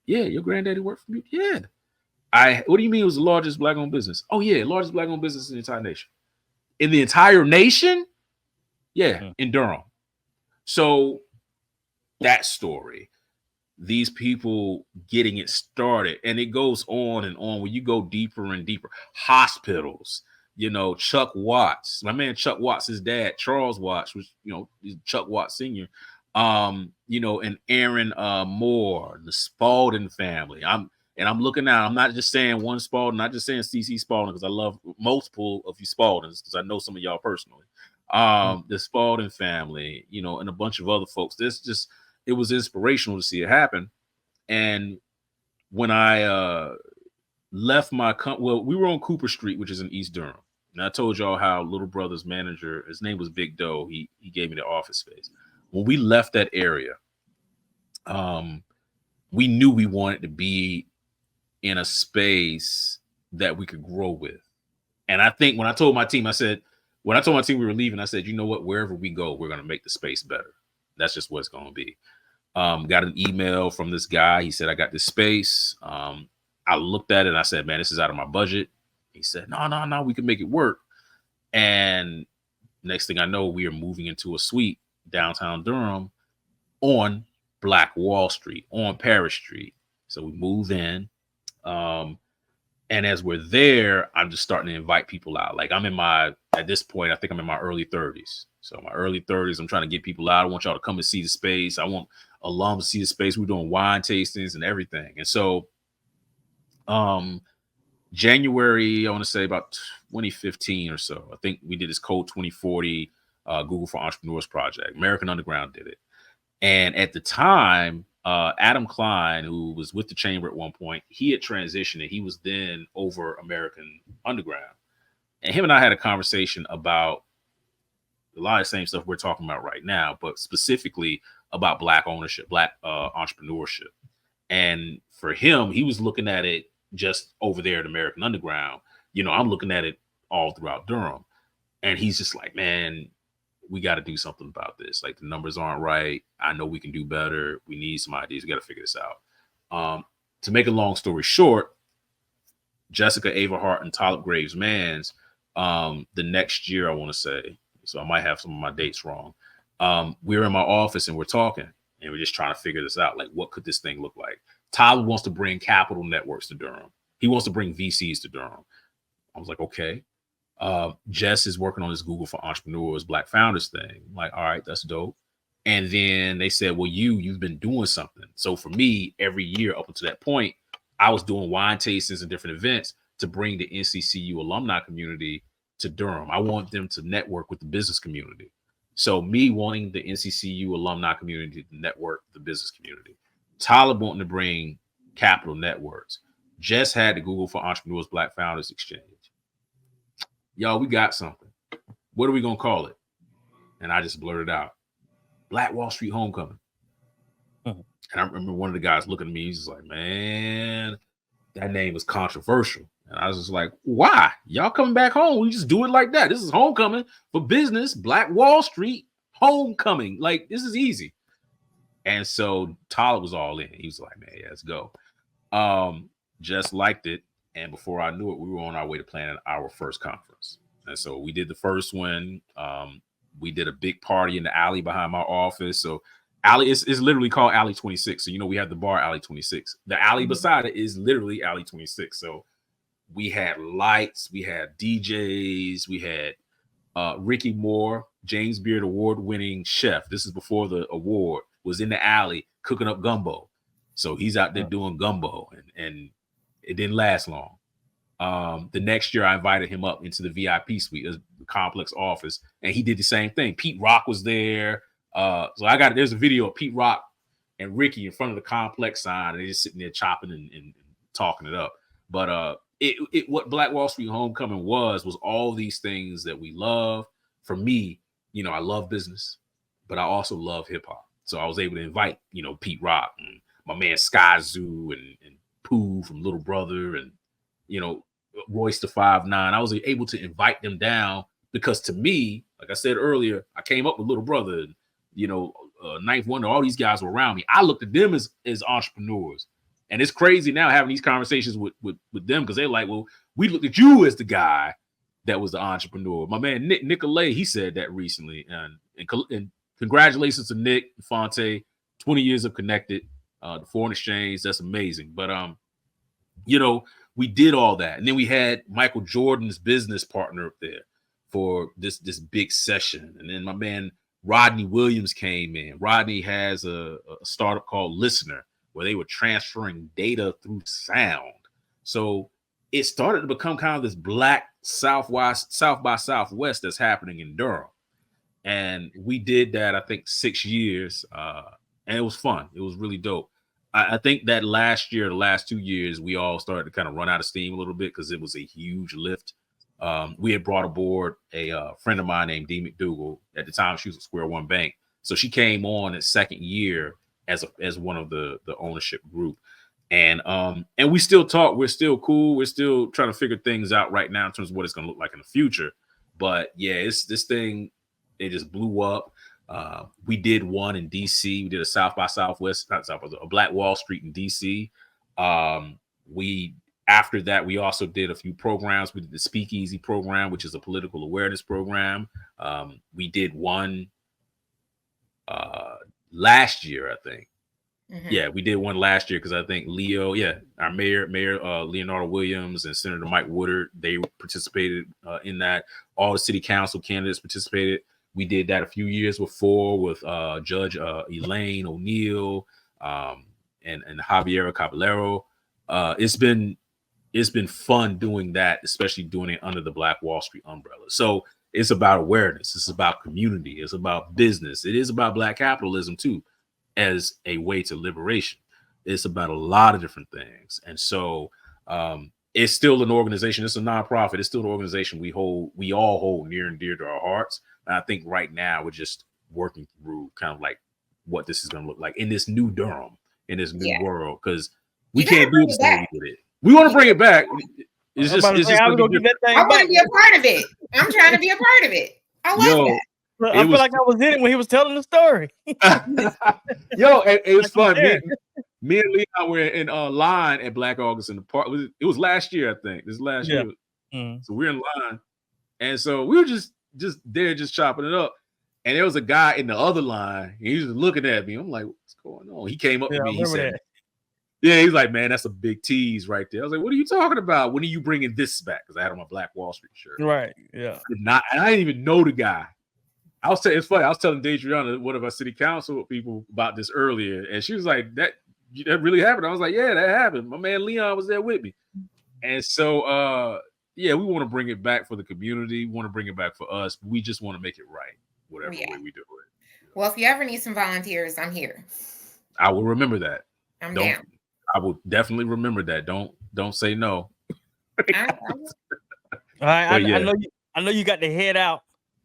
Yeah, your granddaddy worked for me. Yeah. What do you mean it was the largest black-owned business? Oh, yeah, largest black-owned business in the entire nation. In the entire nation? Yeah, in Durham. So that story, these people getting it started, and it goes on and on when you go deeper and deeper. Hospitals, Chuck Watts, my man Chuck Watts, his dad, Charles Watts, was, Chuck Watts Sr., and Aaron Moore, the Spalding family. I'm looking out. I'm not just saying one Spalding, not just saying CC Spalding, because I love multiple of you Spaldings, because I know some of y'all personally. The Spalding family, and a bunch of other folks. It was inspirational to see it happen. And when I left my we were on Cooper Street, which is in East Durham. And I told y'all how little brother's manager, his name was Big Doe. He gave me the office space. When we left that area, we knew we wanted to be in a space that we could grow with. And I think when I told my team we were leaving, I said, you know what, wherever we go, we're going to make the space better. That's just what it's going to be. Got an email from this guy. He said, I got this space. I looked at it and I said, man, this is out of my budget. He said, no, we can make it work. And next thing I know, we are moving into a suite downtown Durham on Black Wall Street, on Paris Street. So we move in. And as we're there, I'm just starting to invite people out. Like at this point, I think I'm in my early 30s. So my early 30s, I'm trying to get people out. I want y'all to come and see the space. I want alums to see the space. We're doing wine tastings and everything. And so January, I want to say about 2015 or so, I think we did this Code 2040 Google for Entrepreneurs project. American Underground did it. And at the time, Adam Klein, who was with the chamber at one point, he had transitioned and he was then over American Underground. And him and I had a conversation about a lot of the same stuff we're talking about right now, but specifically about Black ownership, Black entrepreneurship. And for him, he was looking at it just over there at American Underground. I'm looking at it all throughout Durham. And he's just like, man, we got to do something about this. Like, the numbers aren't right. I know we can do better. We need some ideas. We got to figure this out. To make a long story short, Jessica Averhart and Talib Graves Mans, the next year, I want to say, so I might have some of my dates wrong. We're in my office and we're talking and we're just trying to figure this out. Like, what could this thing look like? Talib wants to bring capital networks to Durham. He wants to bring VCs to Durham. I was like, okay. Jess is working on this Google for Entrepreneurs, Black Founders thing. I'm like, all right, that's dope. And then they said, well, you've been doing something. So for me, every year up until that point, I was doing wine tastings and different events to bring the NCCU alumni community to Durham. I want them to network with the business community. So me wanting the NCCU alumni community to network with the business community. Talib wanting to bring capital networks. Jess had the Google for Entrepreneurs, Black Founders Exchange. Y'all, we got something. What are we going to call it? And I just blurted out, Black Wall Street Homecoming. And I remember one of the guys looking at me, he's just like, man, that name is controversial. And I was just like, why? Y'all coming back home? We just do it like that. This is homecoming for business, Black Wall Street Homecoming. Like, this is easy. And so Tyler was all in. He was like, man, yeah, let's go. Just liked it. And before I knew it, we were on our way to planning our first conference. And so we did the first one. We did a big party in the alley behind my office. So alley is literally called Alley 26. So, we have the bar Alley 26. The alley beside it is literally Alley 26. So we had lights, we had DJs, we had Ricky Moore, James Beard award-winning chef. This is before the award, was in the alley cooking up gumbo. So he's out there doing gumbo, and it didn't last long. The next year, I invited him up into the VIP suite, the Kompleks office, and he did the same thing. Pete Rock was there. So there's a video of Pete Rock and Ricky in front of the Kompleks sign, and they're just sitting there chopping and talking it up. But what Black Wall Street Homecoming was all these things that we love. For me, I love business, but I also love hip hop. So I was able to invite, Pete Rock and my man Sky Zoo and Pooh from Little Brother and, Royce the 5'9". I was able to invite them down because, to me, like I said earlier, I came up with Little Brother and, Ninth Wonder, all these guys were around me. I looked at them as entrepreneurs. And it's crazy now having these conversations with them because they're like, well, we looked at you as the guy that was the entrepreneur. My man Nick Nicolay, he said that recently, and congratulations to Nick Fonte, 20 years of connected, the foreign exchange. That's amazing. But we did all that, and then we had Michael Jordan's business partner up there for this big session, and then my man Rodney Williams came in. Rodney has a startup called Listener, where they were transferring data through sound. So it started to become kind of this Black South by Southwest that's happening in Durham. And we did that, I think, 6 years. And it was fun. It was really dope. I think that last year, the last 2 years, we all started to kind of run out of steam a little bit because it was a huge lift. We had brought aboard a friend of mine named Dee McDougal. At the time, she was at Square One Bank. So she came on its second year as one of the ownership group. And we still talk. We're still cool. We're still trying to figure things out right now in terms of what it's going to look like in the future. But yeah, it's this thing. It just blew up. We did one in DC. We did a South by Southwest, not South by, a Black Wall Street in DC. After that, we also did a few programs. We did the Speakeasy program, which is a political awareness program. We did one last year, I think. Mm-hmm. Yeah, we did one last year because I think our mayor Leonardo Williams and Senator Mike Woodard, they participated in that. All the city council candidates participated. We did that a few years before with Judge Elaine O'Neill and Javiera Caballero. It's been fun doing that, especially doing it under the Black Wall Street umbrella. So it's about awareness. It's about community. It's about business. It is about Black capitalism too, as a way to liberation. It's about a lot of different things. And so it's still an organization. It's a nonprofit. It's still an organization we all hold near and dear to our hearts. And I think right now we're just working through kind of like what this is going to look like in this new Durham, in this new world, because we can't do it with it. We want to bring it back. It's just I want to be a part of it. I'm trying to be a part of it. I love that. I feel like I was in it when he was telling the story. It was fun. Me and Leon were in line at Black August in the park. It was last year, I think. This last year. Mm-hmm. So we're in line. And so we were just there, just chopping it up. And there was a guy in the other line. He was looking at me. I'm like, what's going on? He came up to me. He said, he's like, man, that's a big tease right there. I was like, what are you talking about? When are you bringing this back? Because I had on my Black Wall Street shirt. Right. Yeah. And I didn't even know the guy. It's funny. I was telling Deidreana, one of our city council people, about this earlier, and she was like, "That really happened." I was like, "Yeah, that happened." My man Leon was there with me, and so we want to bring it back for the community. We want to bring it back for us. We just want to make it right, whatever way we do it. Well, if you ever need some volunteers, I'm here. I will remember that. I'm down. I will definitely remember that. Don't say no. All right, I know you got to head out.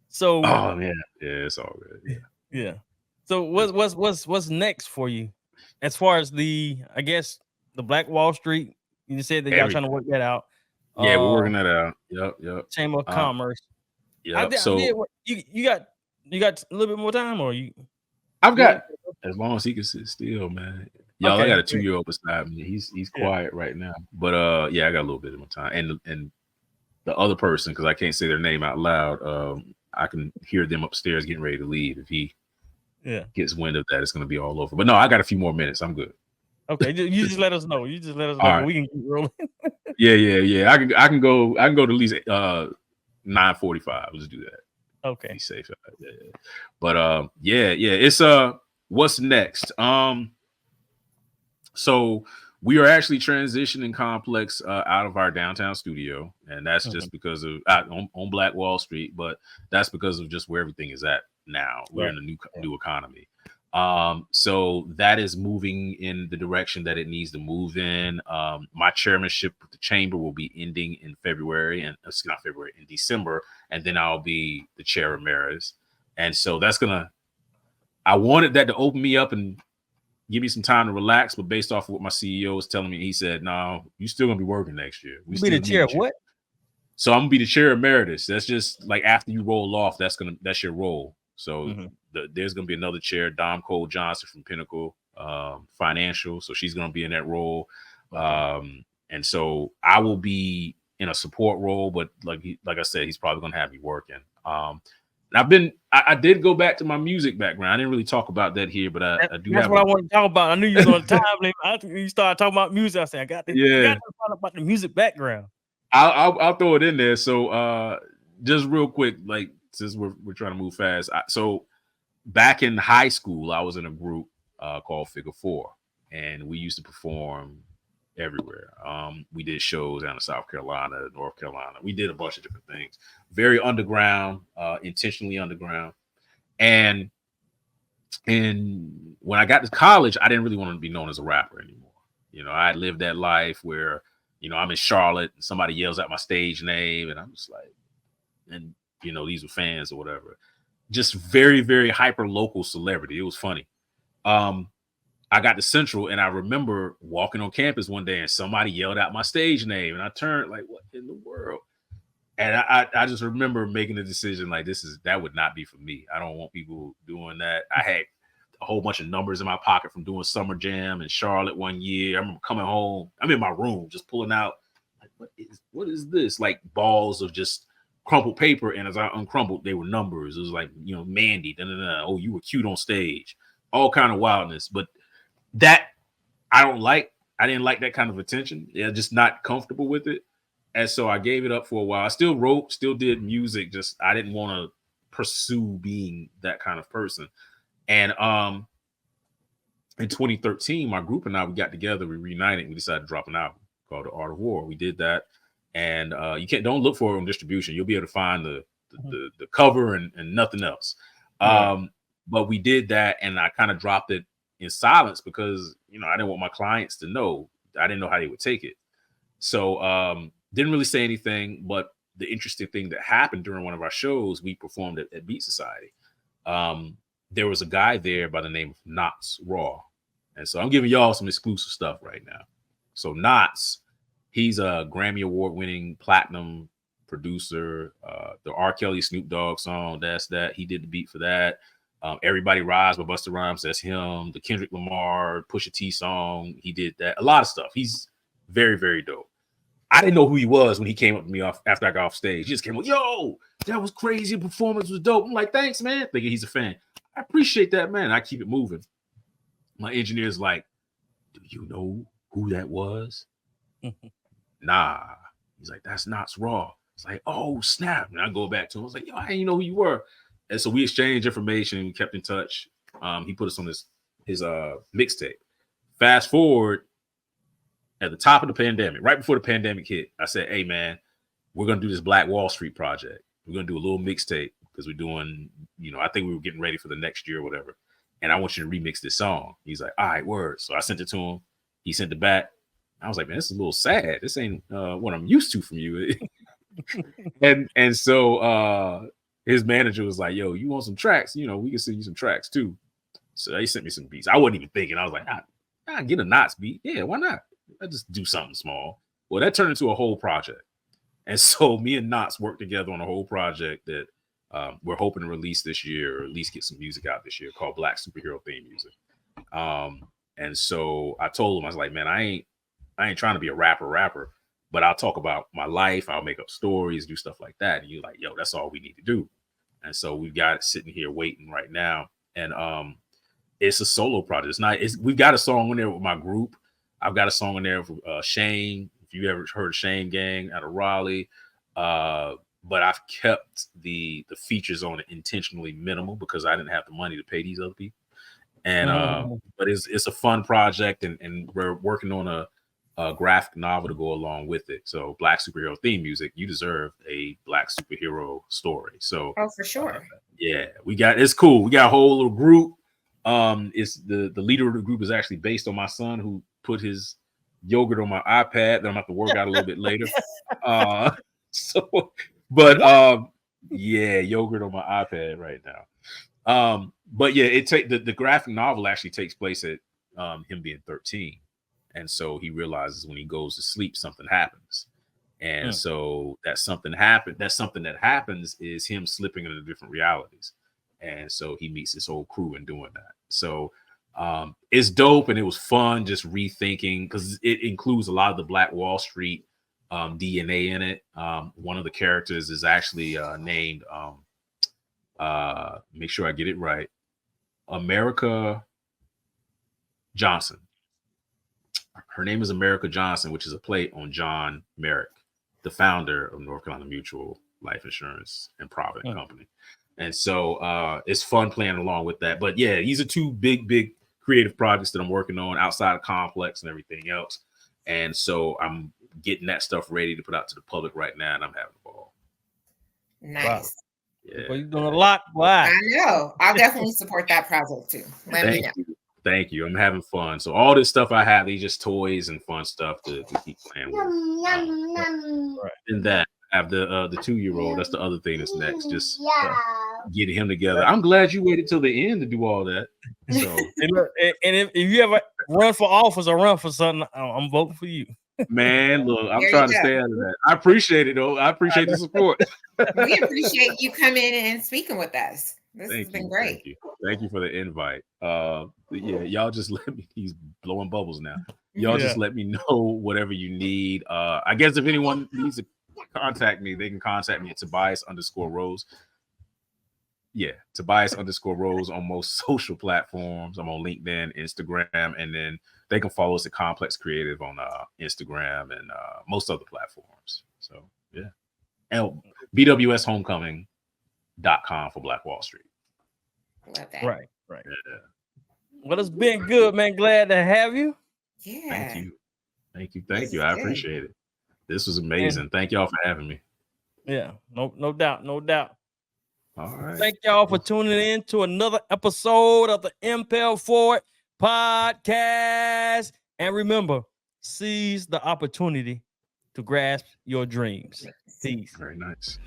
So, oh man, it's all good. Yeah. So what's next for you, as far as the Black Wall Street? You said that y'all trying to work that out. Yeah, we're working that out. Yep. Chamber of Commerce. Yeah. So you got a little bit more time, or you? I've got as long as he can sit still, man. Y'all, I got a 2-year-old beside me. He's quiet right now, but I got a little bit of more time. And the other person, because I can't say their name out loud, I can hear them upstairs getting ready to leave. If he gets wind of that, it's going to be all over. But no, I got a few more minutes. I'm good. Okay, you just let us know. Right. We can keep rolling. Yeah. I can go to at least 9:45. Let's do that. Okay. Be safe. Yeah. But it's what's next? So we are actually transitioning Kompleks out of our downtown studio, and that's just because of on Black Wall Street, but that's because of just where everything is at now. We're in a new economy. So that is moving in the direction that it needs to move in. My chairmanship with the chamber will be ending in in December, and then I'll be the chair emeritus. And so I wanted that to open me up and give me some time to relax, but based off of what my CEO was telling me, he said, "No, you're still gonna be working next year." You be the chair of what? So I'm gonna be the chair emeritus. That's just like after you roll off, that's your role. So there's gonna be another chair, Dom Cole Johnson from Pinnacle, financial. So she's going to be in that role. And so I will be in a support role, but like I said, he's probably going to have me working. I did go back to my music background. I didn't really talk about that here, but I do that's have what I want to talk about. I knew you was on time limit. After you started talking about music, I said, I got to find out about the music background. I'll throw it in there. So just real quick, like since we're trying to move fast. So back in high school, I was in a group called Figure Four, and we used to perform everywhere. We did shows down in South Carolina, North Carolina. We did a bunch of different things. Very underground, intentionally underground. And when I got to college, I didn't really want to be known as a rapper anymore. You know, I lived that life where, you know, I'm in Charlotte and somebody yells out my stage name and I'm just like, and you know, these were fans or whatever. Just very, very hyper local celebrity. It was funny. I got to Central and I remember walking on campus one day and somebody yelled out my stage name and I turned like, what in the world? And I just remember making a decision like that would not be for me. I don't want people doing that. I had a whole bunch of numbers in my pocket from doing Summer Jam in Charlotte one year. I remember coming home. I'm in my room just pulling out like, what is this? Like balls of just crumpled paper. And as I uncrumpled, they were numbers. It was like, you know, Mandy. Oh, you were cute on stage. All kind of wildness. But that I didn't like that kind of attention. Yeah, just not comfortable with it. And so I gave it up for a while. I still wrote, still did music. Just I didn't want to pursue being that kind of person. And in 2013, my group and I, we got together, we reunited, we decided to drop an album called The Art of War. We did that. And don't look for it on distribution. You'll be able to find the cover and nothing else. But we did that and I kind of dropped it in silence because, you know, I didn't want my clients to know. I didn't know how they would take it. So didn't really say anything, but the interesting thing that happened during one of our shows, we performed at Beat Society. There was a guy there by the name of Knots Raw. And so I'm giving y'all some exclusive stuff right now. So Knots, he's a Grammy Award winning platinum producer. The R. Kelly Snoop Dogg song, that's that. He did the beat for that. Everybody Rise by Busta Rhymes, that's him. The Kendrick Lamar, Pusha T song, he did that. A lot of stuff. He's very, very dope. I didn't know who he was when he came up to me after I got off stage. He just came up, yo, that was crazy. Performance was dope. I'm like, thanks, man. Thinking he's a fan. I appreciate that, man. I keep it moving. My engineer's like, do you know who that was? Nah. He's like, that's Knots Raw. It's like, oh, snap. And I go back to him. I was like, yo, I didn't know who you were. And so we exchanged information. We kept in touch. He put us on his mixtape. Fast forward, at the top of the pandemic, right before the pandemic hit, I said, hey, man, we're going to do this Black Wall Street project. We're going to do a little mixtape because we're doing, you know, I think we were getting ready for the next year or whatever. And I want you to remix this song. He's like, all right, word. So I sent it to him. He sent it back. I was like, man, this is a little sad. This ain't what I'm used to from you. and so his manager was like, yo, you want some tracks? You know, we can send you some tracks too. So they sent me some beats. I wasn't even thinking. I was like, I get a Knots beat. Yeah, why not? I just do something small. Well, that turned into a whole project. And so me and Knots worked together on a whole project that we're hoping to release this year, or at least get some music out this year, called Black Superhero Theme Music. And so I told him, I was like, man, I ain't trying to be a rapper, but I'll talk about my life. I'll make up stories, do stuff like that. And you're like, yo, that's all we need to do. And so we've got it sitting here waiting right now. And it's a solo project. We've got a song in there with my group. I've got a song in there for Shane. If you ever heard of Shane Gang out of Raleigh. But I've kept the features on it intentionally minimal because I didn't have the money to pay these other people. And but it's a fun project, and we're working on a graphic novel to go along with it. So Black Superhero Theme Music, you deserve a Black superhero story. So for sure. Yeah, it's cool. We got a whole little group. It's the leader of the group is actually based on my son, who put his yogurt on my iPad that I'm gonna have to work out a little bit later. Yeah, yogurt on my iPad right now. But yeah, the graphic novel actually takes place at him being 13. And so he realizes when he goes to sleep, something happens. And so that something that happens is him slipping into different realities. And so he meets his whole crew in doing that. So It's dope, and it was fun just rethinking, because it includes a lot of the Black Wall Street DNA in it. One of the characters is actually named, make sure I get it right, America Johnson. Her name is America Johnson, which is a play on John Merrick, the founder of North Carolina Mutual Life Insurance and Provident Company. And so it's fun playing along with that. But yeah, these are two big creative projects that I'm working on outside of Kompleks and everything else. And so I'm getting that stuff ready to put out to the public right now, and I'm having a ball. Nice. Wow. Yeah. Well, you're doing a lot. Wow. I know. I'll definitely support that project too. Let me know. Thank you. I'm having fun. So all this stuff I have, these just toys and fun stuff to keep playing with. Right. And that I have the 2-year-old. That's the other thing that's next. Just getting him together. I'm glad you waited till the end to do all that. So and if you ever run for office or run for something, I'm voting for you. Man, look, I'm trying to stay out of that. I appreciate it though. I appreciate the support. We appreciate you coming and speaking with us. This has been great. Thank you for the invite. Yeah, y'all just let me. He's blowing bubbles now. Y'all just let me know whatever you need. I guess if anyone needs to contact me, they can contact me at Tobias_Rose. Yeah, Tobias_Rose on most social platforms. I'm on LinkedIn, Instagram, and then they can follow us at Kompleks Creative on Instagram and most other platforms. So yeah, and BWSHomecoming.com for Black Wall Street. Love that. Right. Yeah. Well, it's been good, man. Glad to have you. Yeah. Thank you. I appreciate it. This was amazing. Thank y'all for having me. Yeah, no doubt. All right. Thank y'all for tuning in to another episode of the Impel Forward podcast. And remember, seize the opportunity to grasp your dreams. Peace. Very nice.